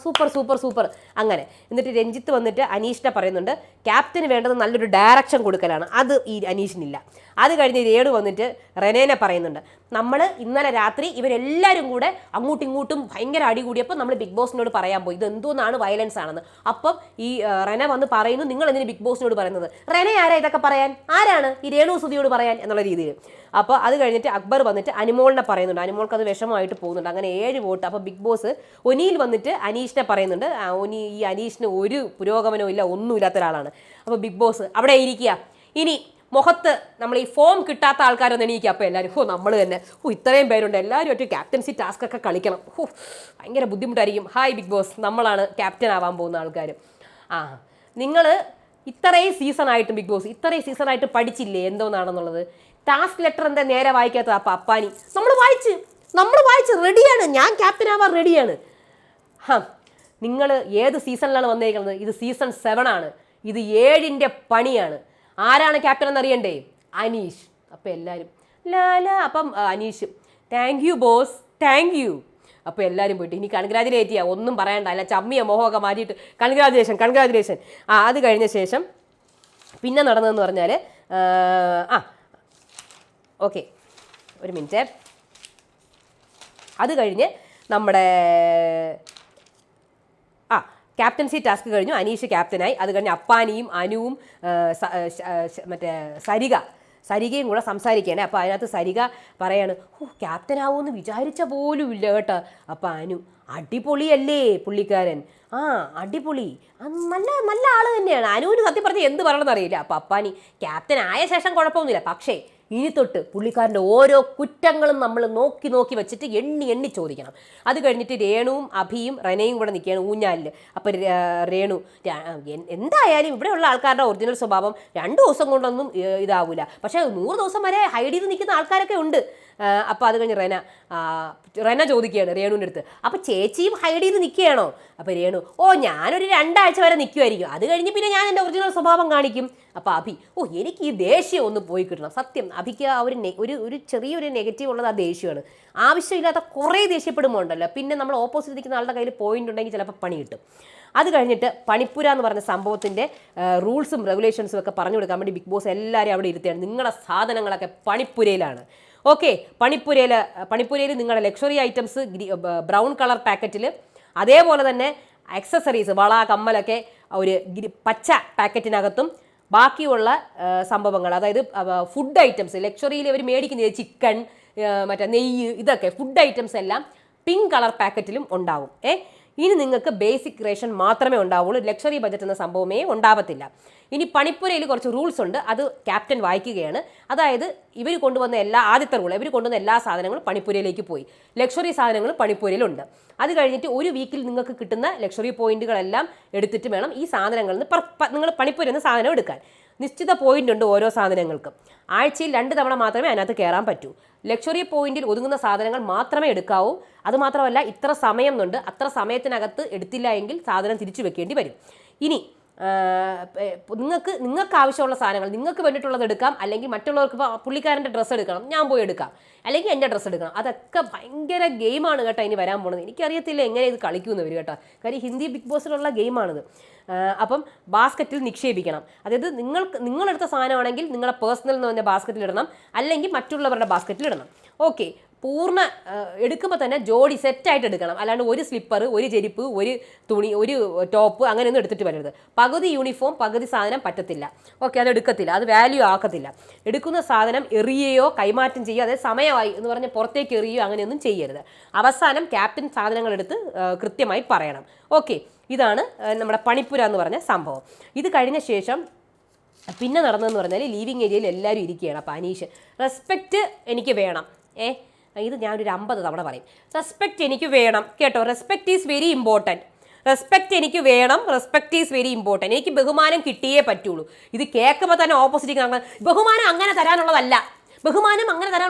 സൂപ്പർ അങ്ങനെ. എന്നിട്ട് രഞ്ജിത്ത് വന്നിട്ട് അനീഷിനെ പറയുന്നുണ്ട് ക്യാപ്റ്റന് വേണ്ടത് നല്ലൊരു ഡയറക്ഷൻ കൊടുക്കലാണ്, അത് ഈ അനീഷിനില്ല. അത് കഴിഞ്ഞ് രേണു വന്നിട്ട് റെനേനെ പറയുന്നുണ്ട് നമ്മൾ ഇന്നലെ രാത്രി ഇവരെല്ലാവരും കൂടെ അങ്ങോട്ടും ഇങ്ങോട്ടും ഭയങ്കര അടി കൂടിയപ്പോൾ നമ്മൾ ബിഗ് ബോസിനോട് പറയാൻ പോയി ഇത് എന്തോന്നാണ് വയലൻസ് ആണെന്ന്. അപ്പം ഈ റെന വന്ന് പറയുന്നു നിങ്ങൾ എന്തിന് ബിഗ് ബോസിനോട് പറയുന്നത്? റെന ആരാ ഇതൊക്കെ പറയാൻ? ആരാണ് ഈ രേണു സുധിയോട് പറയാൻ എന്നുള്ള രീതിയിൽ. അപ്പോൾ അത് കഴിഞ്ഞിട്ട് അക്ബർ വന്നിട്ട് അനിമോളിനെ പറയുന്നുണ്ട്. അനിമോൾക്ക് അത് വിഷമമായിട്ട് പോകുന്നുണ്ട്. അങ്ങനെ 7 വോട്ട്. അപ്പോൾ ബിഗ് ബോസ് ഒനിയിൽ വന്നിട്ട് അനീഷിനെ പറയുന്നുണ്ട് ഈ അനീഷിന് ഒരു പുരോഗമനവും ഇല്ല, ഒന്നുമില്ലാത്ത ഒരാളാണ്. അപ്പോൾ ബിഗ് ബോസ് അവിടെ ഇരിക്കുക. ഇനി മുഖത്ത് നമ്മൾ ഈ ഫോം കിട്ടാത്ത ആൾക്കാരൊന്നും എണീക്കുക. അപ്പോൾ എല്ലാവരും നമ്മൾ തന്നെ ഇത്രയും പേരുണ്ട്, എല്ലാവരും ഒറ്റ ക്യാപ്റ്റൻസി ടാസ്ക് ഒക്കെ കളിക്കണം, ഭയങ്കര ബുദ്ധിമുട്ടായിരിക്കും. ഹായ് ബിഗ് ബോസ്, നമ്മളാണ് ക്യാപ്റ്റൻ ആവാൻ പോകുന്ന ആൾക്കാർ. നിങ്ങൾ ഇത്രയും സീസണായിട്ടും ബിഗ് ബോസ് ഇത്രയും സീസണായിട്ട് പഠിച്ചില്ലേ എന്തോന്നാണെന്നുള്ളത്? ടാസ്ക് ലെറ്റർ എന്താ നേരെ വായിക്കാത്തത്? അപ്പം അപ്പാനി നമ്മൾ വായിച്ച് റെഡിയാണ്, ഞാൻ ക്യാപ്റ്റൻ ആവാൻ റെഡിയാണ്. നിങ്ങൾ ഏത് സീസണിലാണ് വന്നിരിക്കുന്നത്? ഇത് സീസൺ 7 ആണ്. ഇത് 7ന്റെ പണിയാണ്. ആരാണ് ക്യാപ്റ്റൻ എന്നറിയണ്ടേ? അനീഷ്. അപ്പം എല്ലാവരും അപ്പം Aneesh thank you boss, thank you. അപ്പോൾ എല്ലാവരും പോയിട്ട് ഇനി കൺഗ്രാജുലേറ്റ് ചെയ്യുക, ഒന്നും പറയണ്ട, അല്ല ചമ്മിയ മോഹമൊക്കെ മാറ്റിയിട്ട് കൺഗ്രാജുലേഷൻ. അത് കഴിഞ്ഞ ശേഷം പിന്നെ നടന്നതെന്ന് പറഞ്ഞാൽ ഓക്കെ ഒരു മിനിറ്റ്. അത് കഴിഞ്ഞ് നമ്മുടെ ക്യാപ്റ്റൻസി ടാസ്ക് കഴിഞ്ഞു, അനീഷ് ക്യാപ്റ്റനായി. അത് കഴിഞ്ഞ് അപ്പാനിയും അനുവും സരികയും കൂടെ സംസാരിക്കുകയാണ്. അപ്പോൾ അതിനകത്ത് സരിക പറയാണ് ക്യാപ്റ്റൻ ആവുമെന്ന് വിചാരിച്ച പോലും ഇല്ല കേട്ടോ. അപ്പോൾ അനു അടിപൊളിയല്ലേ പുള്ളിക്കാരൻ, അടിപൊളി, നല്ല ആൾ തന്നെയാണ്. അനുവിന് സത്യം പറഞ്ഞാൽ എന്ത് പറയണമെന്ന് അറിയില്ല. അപ്പോൾ അപ്പാനി ക്യാപ്റ്റൻ ആയ ശേഷം കുഴപ്പമൊന്നുമില്ല, പക്ഷേ ഇനി തൊട്ട് പുള്ളിക്കാരൻ്റെ ഓരോ കുറ്റങ്ങളും നമ്മൾ നോക്കി വെച്ചിട്ട് എണ്ണി ചോദിക്കണം. അത് കഴിഞ്ഞിട്ട് രേണുവും അഭിയും റെനയും കൂടെ നിൽക്കുകയാണ് ഊഞ്ഞാലിൽ. അപ്പം രേണു എന്തായാലും ഇവിടെയുള്ള ആൾക്കാരുടെ ഒറിജിനൽ സ്വഭാവം 2 ദിവസം കൊണ്ടൊന്നും ഇതാവില്ല, പക്ഷേ 100 ദിവസം വരെ ഹൈഡ് ചെയ്ത് നിൽക്കുന്ന ആൾക്കാരൊക്കെ ഉണ്ട്. അപ്പോൾ അത് കഴിഞ്ഞ് റെന ചോദിക്കുകയാണ് രേണുവിൻ്റെ അടുത്ത്, അപ്പോൾ ചേച്ചിയും ഹൈഡ് ചെയ്ത് നിൽക്കുകയാണോ? അപ്പോൾ രേണു, ഓ ഞാനൊരു 2 ആഴ്ച വരെ നിൽക്കുമായിരിക്കും, അത് കഴിഞ്ഞ് പിന്നെ ഞാൻ എൻ്റെ ഒറിജിനൽ സ്വഭാവം കാണിക്കും. അപ്പോൾ അഭി, ഓ എനിക്ക് ഈ ദേഷ്യം ഒന്ന് പോയി കിട്ടണം. സത്യം അഭിക്ക് ആ ഒരു ചെറിയൊരു നെഗറ്റീവ് ഉള്ളത് ആ ദേഷ്യമാണ്. ആവശ്യമില്ലാത്ത കുറേ ദേഷ്യപ്പെടുമ്പോൾ ഉണ്ടല്ലോ, പിന്നെ നമ്മൾ ഓപ്പോസിറ്റ് നിൽക്കുന്ന ആളുടെ കയ്യിൽ പോയിന്റ് ഉണ്ടെങ്കിൽ ചിലപ്പോൾ പണി കിട്ടും. അത് കഴിഞ്ഞിട്ട് പണിപ്പുര എന്ന് പറഞ്ഞ സംഭവത്തിൻ്റെ റൂൾസും റെഗുലേഷൻസും ഒക്കെ പറഞ്ഞു കൊടുക്കാൻ വേണ്ടി ബിഗ് ബോസ് എല്ലാവരും അവിടെ ഇരുത്തിയാണ്. നിങ്ങളുടെ സാധനങ്ങളൊക്കെ പണിപ്പുരയിലാണ്. ഓക്കെ, പണിപ്പുരയിൽ നിങ്ങളുടെ ലക്ഷറി ഐറ്റംസ് ബ്രൗൺ കളർ പാക്കറ്റിൽ, അതേപോലെ തന്നെ ആക്സസറീസ് വള കമ്മലൊക്കെ ഒരു പച്ച പാക്കറ്റിനകത്തും, ബാക്കിയുള്ള സംഭവങ്ങൾ അതായത് ഫുഡ് ഐറ്റംസ് ലക്ഷറിയിൽ അവർ മേടിക്കുന്നത് ചിക്കൻ, മറ്റേ നെയ്യ്, ഇതൊക്കെ ഫുഡ് ഐറ്റംസ് എല്ലാം പിങ്ക് കളർ പാക്കറ്റിലും ഉണ്ടാവും. ഇനി നിങ്ങൾക്ക് ബേസിക് റേഷൻ മാത്രമേ ഉണ്ടാവുള്ളൂ, ലക്ഷറി ബജറ്റ് എന്ന സംഭവമേ ഉണ്ടാവത്തില്ല. ഇനി പണിപ്പുരയിൽ കുറച്ച് റൂൾസ് ഉണ്ട്, അത് ക്യാപ്റ്റൻ വായിക്കുകയാണ്. അതായത് ഇവർ കൊണ്ടുവന്ന ആദ്യത്തെ റൂൾ, ഇവർ കൊണ്ടുവന്ന എല്ലാ സാധനങ്ങളും പണിപ്പുരയിലേക്ക് പോയി, ലക്ഷറി സാധനങ്ങൾ പണിപ്പുരയിലുണ്ട്. അത് കഴിഞ്ഞിട്ട് ഒരു വീക്കിൽ നിങ്ങൾക്ക് കിട്ടുന്ന ലക്ഷറി പോയിന്റുകളെല്ലാം എടുത്തിട്ട് വേണം ഈ സാധനങ്ങളിൽ നിന്ന് നിങ്ങൾ പണിപ്പുരയിൽ നിന്ന് സാധനം എടുക്കാൻ. നിശ്ചിത പോയിന്റ് ഉണ്ട് ഓരോ സാധനങ്ങൾക്കും. ആഴ്ചയിൽ 2 തവണ മാത്രമേ അതിനകത്ത് കയറാൻ പറ്റൂ. ലക്ഷറി പോയിന്റിൽ ഒതുങ്ങുന്ന സാധനങ്ങൾ മാത്രമേ എടുക്കാവൂ. അതുമാത്രമല്ല, ഇത്ര സമയം ഉണ്ട്, അത്ര സമയത്തിനകത്ത് എടുത്തില്ല എങ്കിൽ സാധനം തിരിച്ചു വെക്കേണ്ടി വരും. ഇനി നിങ്ങൾക്ക് ആവശ്യമുള്ള സാധനങ്ങൾ നിങ്ങൾക്ക് വേണ്ടിയിട്ടുള്ളത് എടുക്കാം, അല്ലെങ്കിൽ മറ്റുള്ളവർക്ക് പുള്ളിക്കാരൻ്റെ ഡ്രസ്സ് എടുക്കണം, ഞാൻ പോയി എടുക്കാം, അല്ലെങ്കിൽ എൻ്റെ ഡ്രസ്സ് എടുക്കണം. അതൊക്കെ ഭയങ്കര ഗെയിമാണ് കേട്ടോ ഇനി വരാൻ പോകുന്നത്. എനിക്കറിയത്തില്ല എങ്ങനെ ഇത് കളിക്കുമെന്ന് കേട്ടോ, കാര്യം ഹിന്ദി ബിഗ് ബോസിലുള്ള ഗെയിമാണിത്. അപ്പം ബാസ്ക്കറ്റിൽ നിക്ഷേപിക്കണം. അതായത് നിങ്ങളെടുത്ത സാധനമാണെങ്കിൽ നിങ്ങളുടെ പേഴ്സണൽ എന്ന് പറഞ്ഞ ബാസ്ക്കറ്റിൽ ഇടണം, അല്ലെങ്കിൽ മറ്റുള്ളവരുടെ ബാസ്ക്കറ്റിൽ ഇടണം. ഓക്കെ, പൂർണ്ണ എടുക്കുമ്പോൾ തന്നെ ജോഡി സെറ്റായിട്ട് എടുക്കണം. അല്ലാണ്ട് ഒരു സ്ലിപ്പർ, ഒരു ചെരുപ്പ്, ഒരു തുണി, ഒരു ടോപ്പ് അങ്ങനെയൊന്നും എടുത്തിട്ട് വരരുത്. പകുതി യൂണിഫോം പകുതി സാധനം പറ്റത്തില്ല. ഓക്കെ, അത് എടുക്കത്തില്ല, അത് വാല്യൂ ആക്കത്തില്ല. എടുക്കുന്ന സാധനം എറിയുകയോ കൈമാറ്റം ചെയ്യുകയോ, അതായത് സമയമായി എന്ന് പറഞ്ഞ് പുറത്തേക്ക് എറിയുകയോ അങ്ങനെയൊന്നും ചെയ്യരുത്. അവസാനം ക്യാപ്റ്റൻ സാധനങ്ങൾ എടുത്ത് കൃത്യമായി പറയണം. ഓക്കെ, ഇതാണ് നമ്മുടെ പണിപ്പുര എന്ന് പറഞ്ഞ സംഭവം. ഇത് കഴിഞ്ഞ ശേഷം പിന്നെ നടന്നതെന്ന് പറഞ്ഞാൽ ലീവിങ് ഏരിയയിൽ എല്ലാവരും ഇരിക്കുകയാണ്. അപ്പോൾ അനീഷ്, റെസ്പെക്റ്റ് എനിക്ക് വേണം. ഇത് ഞാനൊരു 50 തവണ പറയും, റെസ്പെക്റ്റ് എനിക്ക് വേണം കേട്ടോ. Respect is very important. Respect എനിക്ക് വേണം, റെസ്പെക്റ്റ് ഈസ് വെരി ഇമ്പോർട്ടൻറ്റ്. എനിക്ക് ബഹുമാനം കിട്ടിയേ പറ്റുള്ളൂ. ഇത് കേൾക്കുമ്പോൾ തന്നെ ഓപ്പോസിറ്റ് ബഹുമാനം അങ്ങനെ തരാനുള്ളതല്ല. ബഹുമാനം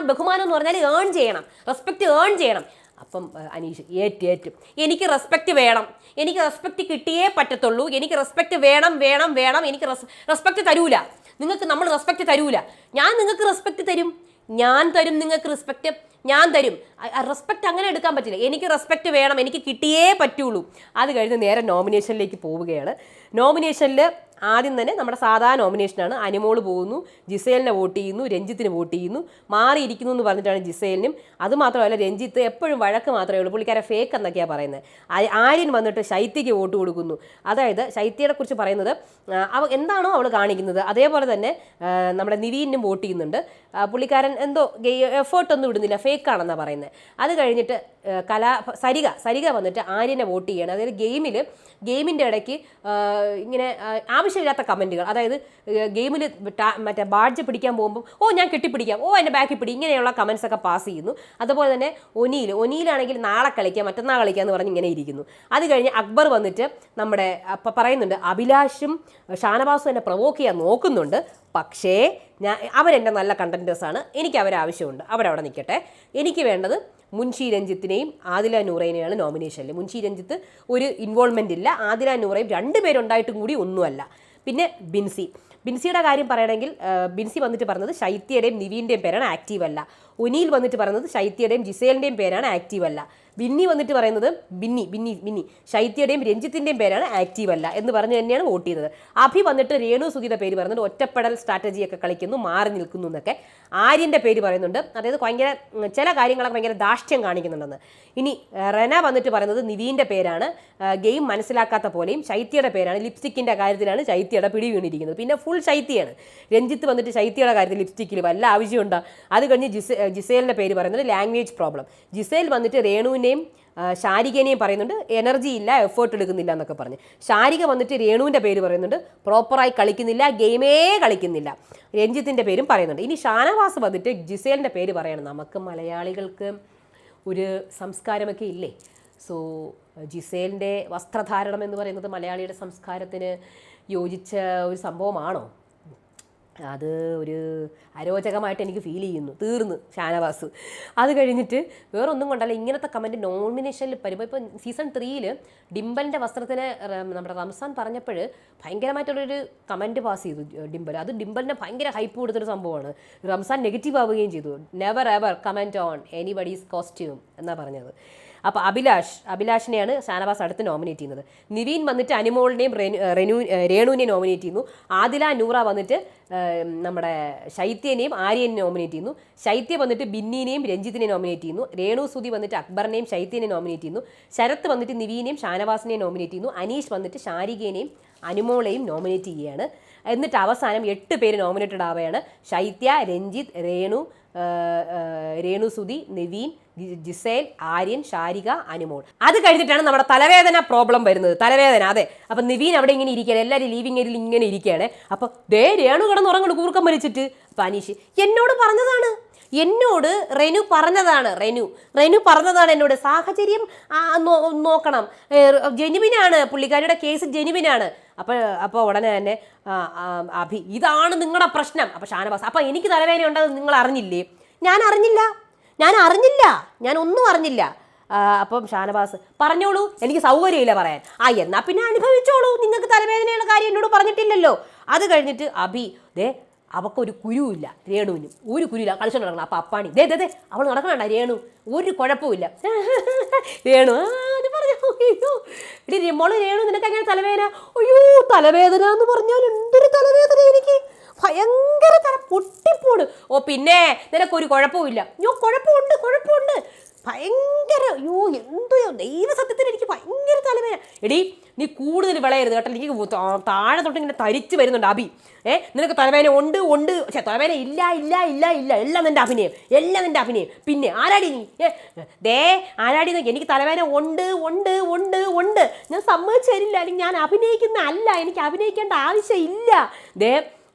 എന്ന് പറഞ്ഞാൽ ഏൺ ചെയ്യണം, റെസ്പെക്റ്റ് ഏൺ ചെയ്യണം. അപ്പം അനീഷ് ഏറ്റും എനിക്ക് റെസ്പെക്റ്റ് വേണം, എനിക്ക് റെസ്പെക്റ്റ് കിട്ടിയേ പറ്റത്തുള്ളൂ, എനിക്ക് റെസ്പെക്റ്റ് വേണം, എനിക്ക് റെസ്പെക്റ്റ് തരൂല നിങ്ങൾക്ക്, നമ്മൾ റെസ്പെക്റ്റ് തരൂല. ഞാൻ നിങ്ങൾക്ക് റെസ്പെക്റ്റ് തരും, ഞാൻ തരും നിങ്ങൾക്ക് റെസ്പെക്റ്റ്, ഞാൻ തരും. റെസ്പെക്റ്റ് അങ്ങനെ എടുക്കാൻ പറ്റില്ല. എനിക്ക് റെസ്പെക്റ്റ് വേണം, എനിക്ക് കിട്ടിയേ പറ്റുള്ളൂ. അത് കഴിഞ്ഞ് നേരെ നോമിനേഷനിലേക്ക് പോവുകയാണ്. നോമിനേഷനിൽ ആദ്യം തന്നെ നമ്മുടെ സാധാരണ നോമിനേഷനാണ്. അനിമോൾ പോകുന്നു, ജിസേലിനെ വോട്ട് ചെയ്യുന്നു, രഞ്ജിത്തിന് വോട്ട് ചെയ്യുന്നു. മാറിയിരിക്കുന്നു എന്ന് പറഞ്ഞിട്ടാണ് ജിസേലിനും. അതുമാത്രമല്ല, രഞ്ജിത്ത് എപ്പോഴും വഴക്ക് മാത്രമേ ഉള്ളൂ, പുള്ളിക്കാരെ ഫേക്ക് എന്നൊക്കെയാണ് പറയുന്നത്. ആര്യൻ വന്നിട്ട് ശൈത്യയ്ക്ക് വോട്ട് കൊടുക്കുന്നു. അതായത് ശൈത്യയെ കുറിച്ച് പറയുന്നത് എന്താണോ അവൾ കാണിക്കുന്നത് അതേപോലെ തന്നെ നമ്മുടെ നിവീനും വോട്ട് ചെയ്യുന്നുണ്ട്. പുള്ളിക്കാരൻ എന്തോ എഫേർട്ടൊന്നും ഇടുന്നില്ല, ഫേക്കാണെന്നാണ് പറയുന്നത്. അത് കഴിഞ്ഞിട്ട് സരിക വന്നിട്ട് ആര്യനെ വോട്ട് ചെയ്യണം. അതായത് ഗെയിമിൻ്റെ ഇടയ്ക്ക് ഇങ്ങനെ ആവശ്യമില്ലാത്ത കമൻറ്റുകൾ, അതായത് ഗെയിമിൽ മറ്റേ ബാഡ്ജ് പിടിക്കാൻ പോകുമ്പോൾ ഓ ഞാൻ കെട്ടിപ്പിടിക്കാം, ഓ എൻ്റെ ബാക്കിൽ പിടി, ഇങ്ങനെയുള്ള കമൻസ് ഒക്കെ പാസ് ചെയ്യുന്നു. അതുപോലെ തന്നെ ഒനിയിലാണെങ്കിൽ നാളെ കളിക്കാം, മറ്റന്നാൾ കളിക്കാം എന്ന് പറഞ്ഞ് ഇങ്ങനെ ഇരിക്കുന്നു. അത് കഴിഞ്ഞ് അക്ബർ വന്നിട്ട് നമ്മുടെ പറയുന്നുണ്ട് അഭിലാഷും ഷാനവാസും എന്നെ പ്രൊവോക്ക് ചെയ്യാൻ നോക്കുന്നുണ്ട്, പക്ഷേ അവരെൻ്റെ നല്ല കണ്ടൻറ്റേഴ്സാണ്, എനിക്ക് അവരെ ആവശ്യമുണ്ട്, അവരവിടെ നിൽക്കട്ടെ. എനിക്ക് വേണ്ടത് മുൻഷി രഞ്ജിത്തിനെയും ആദില നൂറേനെയാണ് നോമിനേഷനിൽ. മുൻഷി രഞ്ജിത്ത് ഒരു ഇൻവോൾവ്മെൻ്റ് ഇല്ല, ആദില നൂറയും 2 പേരുണ്ടായിട്ടും കൂടി ഒന്നുമല്ല. പിന്നെ ബിൻസിയുടെ കാര്യം പറയണമെങ്കിൽ ബിൻസി വന്നിട്ട് പറഞ്ഞത് ശൈത്യയുടെയും നിവീൻ്റെയും പേരാണ് ആക്റ്റീവ് അല്ല. ഒനിയിൽ വന്നിട്ട് പറയുന്നത് ശൈത്യയുടെയും ജിസേലിൻ്റെയും പേരാണ് ആക്റ്റീവ് അല്ല. ബിന്നി വന്നിട്ട് പറയുന്നത് ബിന്നി ശൈത്യയുടെയും രഞ്ജിത്തിൻ്റെയും പേരാണ് ആക്റ്റീവ് അല്ല എന്ന് പറഞ്ഞ് തന്നെയാണ് വോട്ട് ചെയ്തത്. അഭി വന്നിട്ട് രേണു സുഗിയുടെ പേര് പറയുന്നുണ്ട്, ഒറ്റപ്പെടൽ സ്ട്രാറ്റജിയൊക്കെ കളിക്കുന്നു, മാറി നിൽക്കുന്നു എന്നൊക്കെ. ആര്യൻ്റെ പേര് പറയുന്നുണ്ട്, അതായത് ഭയങ്കര ചില കാര്യങ്ങളൊക്കെ ഭയങ്കര ധാർഷ്ട്യം കാണിക്കുന്നുണ്ടെന്ന്. ഇനി റെന വന്നിട്ട് പറയുന്നത് നിവീൻ്റെ പേരാണ്, ഗെയിം മനസ്സിലാക്കാത്ത പോലെയും. ശൈത്യയുടെ പേരാണ്, ലിപ്സ്റ്റിക്കിൻ്റെ കാര്യത്തിലാണ് ശൈത്യയുടെ പിടി വീണിരിക്കുന്നത്, പിന്നെ ഫുൾ ശൈത്യയാണ്. രഞ്ജിത്ത് വന്നിട്ട് ശൈത്യയുടെ കാര്യത്തിൽ ലിപ്സ്റ്റിക്കിൽ വല്ല ആവശ്യമുണ്ടോ. അത് കഴിഞ്ഞ് ജിസേലിൻ്റെ പേര് പറയുന്നത് ലാംഗ്വേജ് പ്രോബ്ലം. ജിസേൽ വന്നിട്ട് രേണുവിനെയും ശാരികനെയും പറയുന്നുണ്ട് എനർജി ഇല്ല, എഫേർട്ട് എടുക്കുന്നില്ല എന്നൊക്കെ പറഞ്ഞ്. ശാരിക വന്നിട്ട് രേണുവിൻ്റെ പേര് പറയുന്നുണ്ട്, പ്രോപ്പറായി കളിക്കുന്നില്ല, ഗെയിമേ കളിക്കുന്നില്ല. രഞ്ജിത്തിൻ്റെ പേരും പറയുന്നുണ്ട്. ഇനി ഷാനവാസ് വന്നിട്ട് ജിസേലിൻ്റെ പേര് പറയണം. നമുക്ക് മലയാളികൾക്ക് ഒരു സംസ്കാരമൊക്കെ ഇല്ലേ. സോ ജിസേലിൻ്റെ വസ്ത്രധാരണം എന്ന് പറയുന്നത് മലയാളിയുടെ സംസ്കാരത്തിന് യോജിച്ച ഒരു സംഭവമാണോ? അത് ഒരു അരോചകമായിട്ട് എനിക്ക് ഫീൽ ചെയ്യുന്നു. തീർന്നു ഷാനവാസ്. അത് കഴിഞ്ഞിട്ട് വേറൊന്നും കൊണ്ടല്ല, ഇങ്ങനത്തെ കമൻറ്റ് നോമിനേഷനിൽ വരുമ്പോൾ ഇപ്പോൾ സീസൺ 3 ഡിംബലിൻ്റെ വസ്ത്രത്തിന് നമ്മുടെ റംസാൻ പറഞ്ഞപ്പോൾ ഭയങ്കരമായിട്ടുള്ളൊരു കമൻറ്റ് പാസ് ചെയ്തു ഡിംബൽ. അത് ഡിംബലിനെ ഭയങ്കര ഹൈപ്പ് കൊടുത്തൊരു സംഭവമാണ്. റംസാൻ നെഗറ്റീവ് ആവുകയും ചെയ്തു. Never ever comment on anybody's costume എന്നാണ് പറഞ്ഞത്. അപ്പോൾ അഭിലാഷിനെയാണ് ഷാനവാസ് അടുത്ത് നോമിനേറ്റ് ചെയ്യുന്നത്. നിവീൻ വന്നിട്ട് അനിമോളിനെയും രേണുവിനെയും നോമിനേറ്റ് ചെയ്യുന്നു. ആദില നൂറ വന്നിട്ട് നമ്മുടെ ശൈത്യനെയും ആര്യനെയും നോമിനേറ്റ് ചെയ്യുന്നു. ശൈത്യ വന്നിട്ട് ബിന്നിനെയും രഞ്ജിത്തിനെയും നോമിനേറ്റ് ചെയ്യുന്നു. രേണു സുധി വന്നിട്ട് അക്ബറിനെയും ശൈത്യനെയും നോമിനേറ്റ് ചെയ്യുന്നു. ശരത്ത് വന്നിട്ട് നിവീനെയും ഷാനവാസിനെയും നോമിനേറ്റ് ചെയ്യുന്നു. അനീഷ് വന്നിട്ട് ഷാരികേനെയും അനുമോളെയും നോമിനേറ്റ് ചെയ്യുകയാണ്. എന്നിട്ട് അവസാനം 8 പേര് നോമിനേറ്റഡ് ആവുകയാണ്. ശൈത്യ, രഞ്ജിത്ത്, രേണു സുധി, നിവീൻ, ജിസേൽ, ആര്യൻ, ഷാരിക, അനുമോൾ. അത് കഴിഞ്ഞിട്ടാണ് നമ്മുടെ തലവേദന പ്രോബ്ലം വരുന്നത്. തലവേദന, അതെ. അപ്പം നിവീൻ അവിടെ ഇങ്ങനെ ഇരിക്കുകയാണ്, എല്ലാവരും ലീവിങ് ഏരിയയിൽ ഇങ്ങനെ ഇരിക്കുകയാണ്. അപ്പോൾ രേണു കിടന്നുറങ്ങുന്നു കൂർക്കം വലിച്ചിട്ട്. അപ്പം അനീഷ് എന്നോട് പറഞ്ഞതാണ്, റെനു പറഞ്ഞതാണ് എന്നോട്, സാഹചര്യം നോക്കണം, ജെനുവിനാണ്, പുള്ളിക്കാരിയുടെ കേസ് ജെനുവിനാണ്. അപ്പോൾ ഉടനെ തന്നെ അഭി, ഇതാണ് നിങ്ങളുടെ പ്രശ്നം. അപ്പോൾ ഷാനവാസ്, അപ്പോൾ എനിക്ക് തലവേദന ഉണ്ടെന്ന് നിങ്ങൾ അറിഞ്ഞില്ലേ? ഞാൻ ഒന്നും അറിഞ്ഞില്ല. അപ്പം ഷാനവാസ്, പറഞ്ഞോളൂ, എനിക്ക് സൗകര്യമില്ല പറയാൻ. എന്നാൽ പിന്നെ അനുഭവിച്ചോളൂ, നിങ്ങൾക്ക് തലവേദനയുള്ള കാര്യം എന്നോട് പറഞ്ഞിട്ടില്ലല്ലോ. അത് കഴിഞ്ഞിട്ട് അഭി, അവക്കൊരു കുരുവില്ല, രേണുവിനും ഒരു കുരുവില്ല, കളിച്ചോണ്ട് നടക്കണം. അപ്പം അപ്പാണി, അവൾ നടക്കണണ്ട, രേണു ഒരു കുഴപ്പമില്ല. രേണു അത് പറഞ്ഞു, അയ്യോ മോള് രേണു, നിനക്ക് അങ്ങനെ തലവേദന? അയ്യോ തലവേദന എന്ന് പറഞ്ഞാൽ എന്തൊരു തലവേദന, എനിക്ക് ഭയങ്കര പൊട്ടിപ്പോട്. പിന്നെ നിനക്കൊരു കുഴപ്പമില്ല? കുഴപ്പമുണ്ട് ഭയങ്കര, എന്തോ ദൈവസത്യത്തിന് എനിക്ക് ഭയങ്കര തലവേദന. എടീ നീ കൂടുതൽ വിളയരുത് കേട്ടോ, എനിക്ക് താഴെ തൊട്ട് ഇങ്ങനെ തരിച്ച് വരുന്നുണ്ട് അഭി. നിനക്ക് തലവേദന ഉണ്ട്, പക്ഷേ തലവേദന ഇല്ല, എല്ലാം നിൻ്റെ അഭിനയം. പിന്നെ ആരാടി നീ? ആരാടി നോക്കി, എനിക്ക് തലവേദന ഉണ്ട്. ഞാൻ സമ്മതിച്ചു തരില്ല, അല്ലെങ്കിൽ ഞാൻ എനിക്ക് അഭിനയിക്കേണ്ട ആവശ്യമില്ല.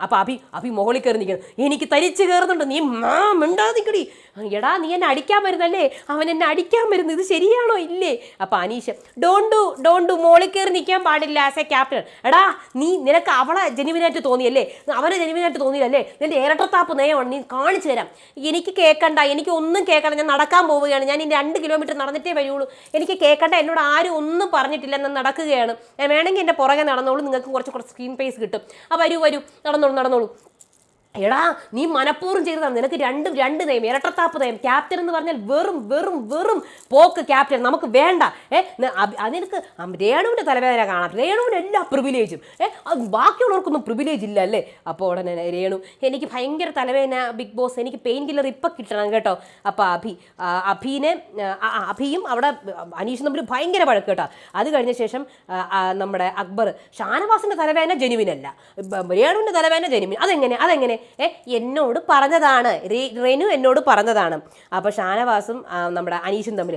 അപ്പം അഭി മുകളിൽ കയറി നിൽക്കണം, എനിക്ക് തരിച്ച് കയറുന്നുണ്ട്, നീ മിണ്ടാതിക്കടി. എടാ നീ എന്നെ അടിക്കാൻ വരുന്നല്ലേ, അവൻ എന്നെ അടിക്കാൻ വരുന്നു, ഇത് ശരിയാണോ ഇല്ലേ? അപ്പം അനീഷ്, ഡോണ്ടു മുകളിൽ കയറി നിൽക്കാൻ പാടില്ല ആസ് എ ക്യാപ്റ്റൻ. എടാ നിനക്ക് അവളെ ജെനുവിനായിട്ട് തോന്നിയല്ലേ, അവനെ ജെനുവിനായിട്ട് തോന്നിയല്ലേ, നിന്റെ ഇരട്ടത്താപ്പ് നയമാണ്, നീ കാണിച്ചു തരാം. എനിക്ക് കേൾക്കണ്ട, എനിക്ക് ഒന്നും കേൾക്കണ്ട, ഞാൻ നടക്കാൻ പോവുകയാണ്, ഞാൻ ഇനി 2 കിലോമീറ്റർ നടന്നിട്ടേ വരുള്ളൂ, എനിക്ക് കേൾക്കണ്ട, എന്നോട് ആരും ഒന്നും പറഞ്ഞിട്ടില്ല, ഞാൻ നടക്കുകയാണ്, ഞാൻ വേണമെങ്കിൽ എൻ്റെ പുറകെ നടന്നോളൂ, നിങ്ങൾക്ക് കുറച്ച് സ്ക്രീൻ പേസ് കിട്ടും. വരൂ നടന്നോളൂ. എടാ നീ മനഃപൂർവ്വം ചെയ്തതാണ്, നിനക്ക് രണ്ട് നയം, ഇരട്ടത്താപ്പ് നയം. ക്യാപ്റ്റൻ എന്ന് പറഞ്ഞാൽ വെറും പോക്ക് ക്യാപ്റ്റൻ, നമുക്ക് വേണ്ട. നിനക്ക് രേണുവിൻ്റെ തലവേദന കാണാം, രേണുവിന് എല്ലാ പ്രിവിലേജും, ബാക്കിയുള്ളവർക്കൊന്നും പ്രിവിലേജ് ഇല്ല അല്ലേ? അപ്പോൾ ഉടനെ രേണു, എനിക്ക് ഭയങ്കര തലവേദന ബിഗ് ബോസ്, എനിക്ക് പെയിൻ കില്ലർ ഇപ്പം കിട്ടണം കേട്ടോ. അപ്പോൾ അഭിയും അവിടെ അനീഷും തമ്മിൽ ഭയങ്കര വഴക്ക് കേട്ടോ. അത് കഴിഞ്ഞ ശേഷം നമ്മുടെ അക്ബർ, ഷാനവാസിൻ്റെ തലവേദന ജെനുവിനല്ല, രേണുവിൻ്റെ തലവേദന ജെനുവിൻ. അതെങ്ങനെ എന്നോട് പറഞ്ഞതാണ്, റെനു എന്നോട് പറഞ്ഞതാണ്. അപ്പോൾ ഷാനവാസും നമ്മുടെ അനീഷും തമ്മിൽ,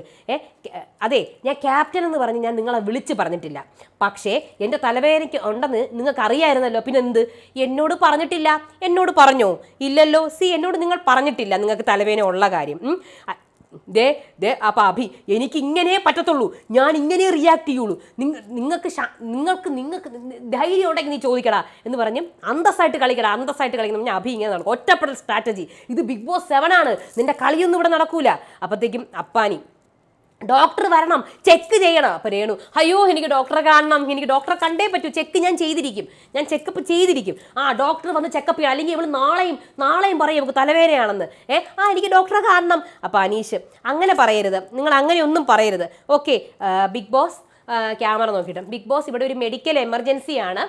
അതെ ഞാൻ ക്യാപ്റ്റൻ എന്ന് പറഞ്ഞ് ഞാൻ നിങ്ങളെ വിളിച്ച് പറഞ്ഞിട്ടില്ല, പക്ഷേ എൻ്റെ തലവേദനയ്ക്ക് ഉണ്ടെന്ന് നിങ്ങൾക്ക് അറിയാമായിരുന്നല്ലോ, പിന്നെ എന്ത്? എന്നോട് പറഞ്ഞിട്ടില്ല. എന്നോട് പറഞ്ഞോ? ഇല്ലല്ലോ. എന്നോട് നിങ്ങൾ പറഞ്ഞിട്ടില്ല നിങ്ങൾക്ക് തലവേദന ഉള്ള കാര്യം. അപ്പം അഭി, എനിക്ക് ഇങ്ങനെ പറ്റത്തുള്ളൂ, ഞാൻ ഇങ്ങനെ റിയാക്ട് ചെയ്യുള്ളൂ, നിങ്ങൾക്ക് ധൈര്യം ഉണ്ടെങ്കിൽ നീ ചോദിക്കടാ എന്ന് പറഞ്ഞ് അന്തസ്സായിട്ട് കളിക്കണം. ഞാൻ അഭി ഇങ്ങനെ നടക്കും, ഒറ്റപ്പെടൽ സ്ട്രാറ്റജി. ഇത് ബിഗ് ബോസ് 7 ആണ്, നിന്റെ കളിയൊന്നും ഇവിടെ നടക്കൂല. അപ്പോഴത്തേക്കും അപ്പാനി, ഡോക്ടർ വരണം, ചെക്ക് ചെയ്യണം. അപ്പോൾ രേണു, അയ്യോ എനിക്ക് ഡോക്ടറെ കാണണം, എനിക്ക് ഡോക്ടറെ കണ്ടേ പറ്റൂ, ഞാൻ ചെക്കപ്പ് ചെയ്തിരിക്കും. ഡോക്ടർ വന്ന് ചെക്കപ്പ് ചെയ്യണം, അല്ലെങ്കിൽ ഇവൾ നാളെയും പറയും നമുക്ക് തലവേദനയാണെന്ന്. എനിക്ക് ഡോക്ടറെ കാണണം. അപ്പോൾ അനീഷ്, അങ്ങനെ പറയരുത്, നിങ്ങൾ അങ്ങനെയൊന്നും പറയരുത്. ഓക്കെ ബിഗ് ബോസ് ക്യാമറ നോക്കിയിട്ട്, ബിഗ് ബോസ് ഇവിടെ ഒരു മെഡിക്കൽ എമർജൻസിയാണ്,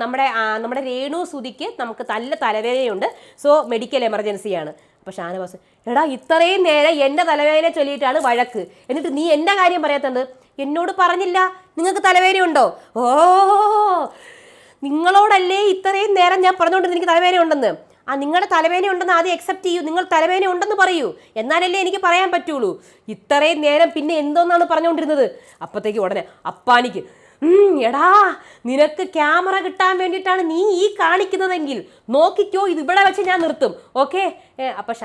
നമ്മുടെ രേണു സുധിക്ക് നമുക്ക് നല്ല തലവേദനയുണ്ട്, സോ മെഡിക്കൽ എമർജൻസിയാണ്. അപ്പോൾ ഷാനവാസ്, എടാ ഇത്രയും നേരം എൻ്റെ തലവേദന ചൊല്ലിയിട്ടാണ് വഴക്ക്, എന്നിട്ട് നീ എൻ്റെ കാര്യം പറയാത്തത്? എന്നോട് പറഞ്ഞില്ല നിങ്ങൾക്ക് തലവേദനയുണ്ടോ? നിങ്ങളോടല്ലേ ഇത്രയും നേരം ഞാൻ പറഞ്ഞുകൊണ്ട് എനിക്ക് തലവേദന ഉണ്ടെന്ന്. നിങ്ങളുടെ തലവേദന ഉണ്ടെന്ന് ആദ്യം അക്സെപ്റ്റ് ചെയ്യൂ, നിങ്ങൾ തലവേദന ഉണ്ടെന്ന് പറയൂ, എന്നാലല്ലേ എനിക്ക് പറയാൻ പറ്റുള്ളൂ. ഇത്രയും നേരം പിന്നെ എന്തോന്നാണ് പറഞ്ഞുകൊണ്ടിരുന്നത്? അപ്പോഴത്തേക്ക് ഉടനെ അപ്പാനിക്ക്, എടാ നിനക്ക് ക്യാമറ കിട്ടാൻ വേണ്ടിയിട്ടാണ് നീ ഈ കാണിക്കുന്നതെങ്കിൽ നോക്കിക്കോ, ഇത് ഇവിടെ വെച്ച് ഞാൻ നിർത്തും. ഓക്കെ. അപ്പം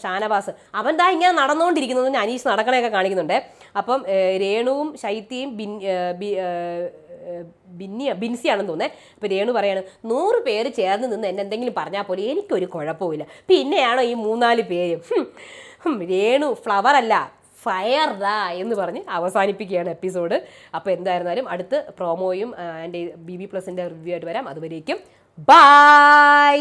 ഷാനവാസ് അവൻ ഇങ്ങനെ നടന്നുകൊണ്ടിരിക്കുന്നത്, അനീഷ് നടക്കണയൊക്കെ കാണിക്കുന്നുണ്ട്. അപ്പം രേണുവും ശൈത്യയും ബിൻസിയാണെന്ന് തോന്നുന്നത്. അപ്പോൾ രേണു പറയാണ് 100 പേര് ചേർന്ന് നിന്ന് എന്നെ എന്തെങ്കിലും പറഞ്ഞാൽ പോലെ എനിക്കൊരു കുഴപ്പമില്ല, പിന്നെയാണോ ഈ 3-4 പേര്. രേണു ഫ്ലവർ അല്ല ഫയർഡാ എന്ന് പറഞ്ഞ് അവസാനിപ്പിക്കുകയാണ് എപ്പിസോഡ്. അപ്പോൾ എന്തായിരുന്നാലും അടുത്ത് പ്രൊമോയും എൻ്റെ BB+ൻ്റെ റിവ്യൂ ആയിട്ട് വരാം. അതുവരേക്കും ബൈ.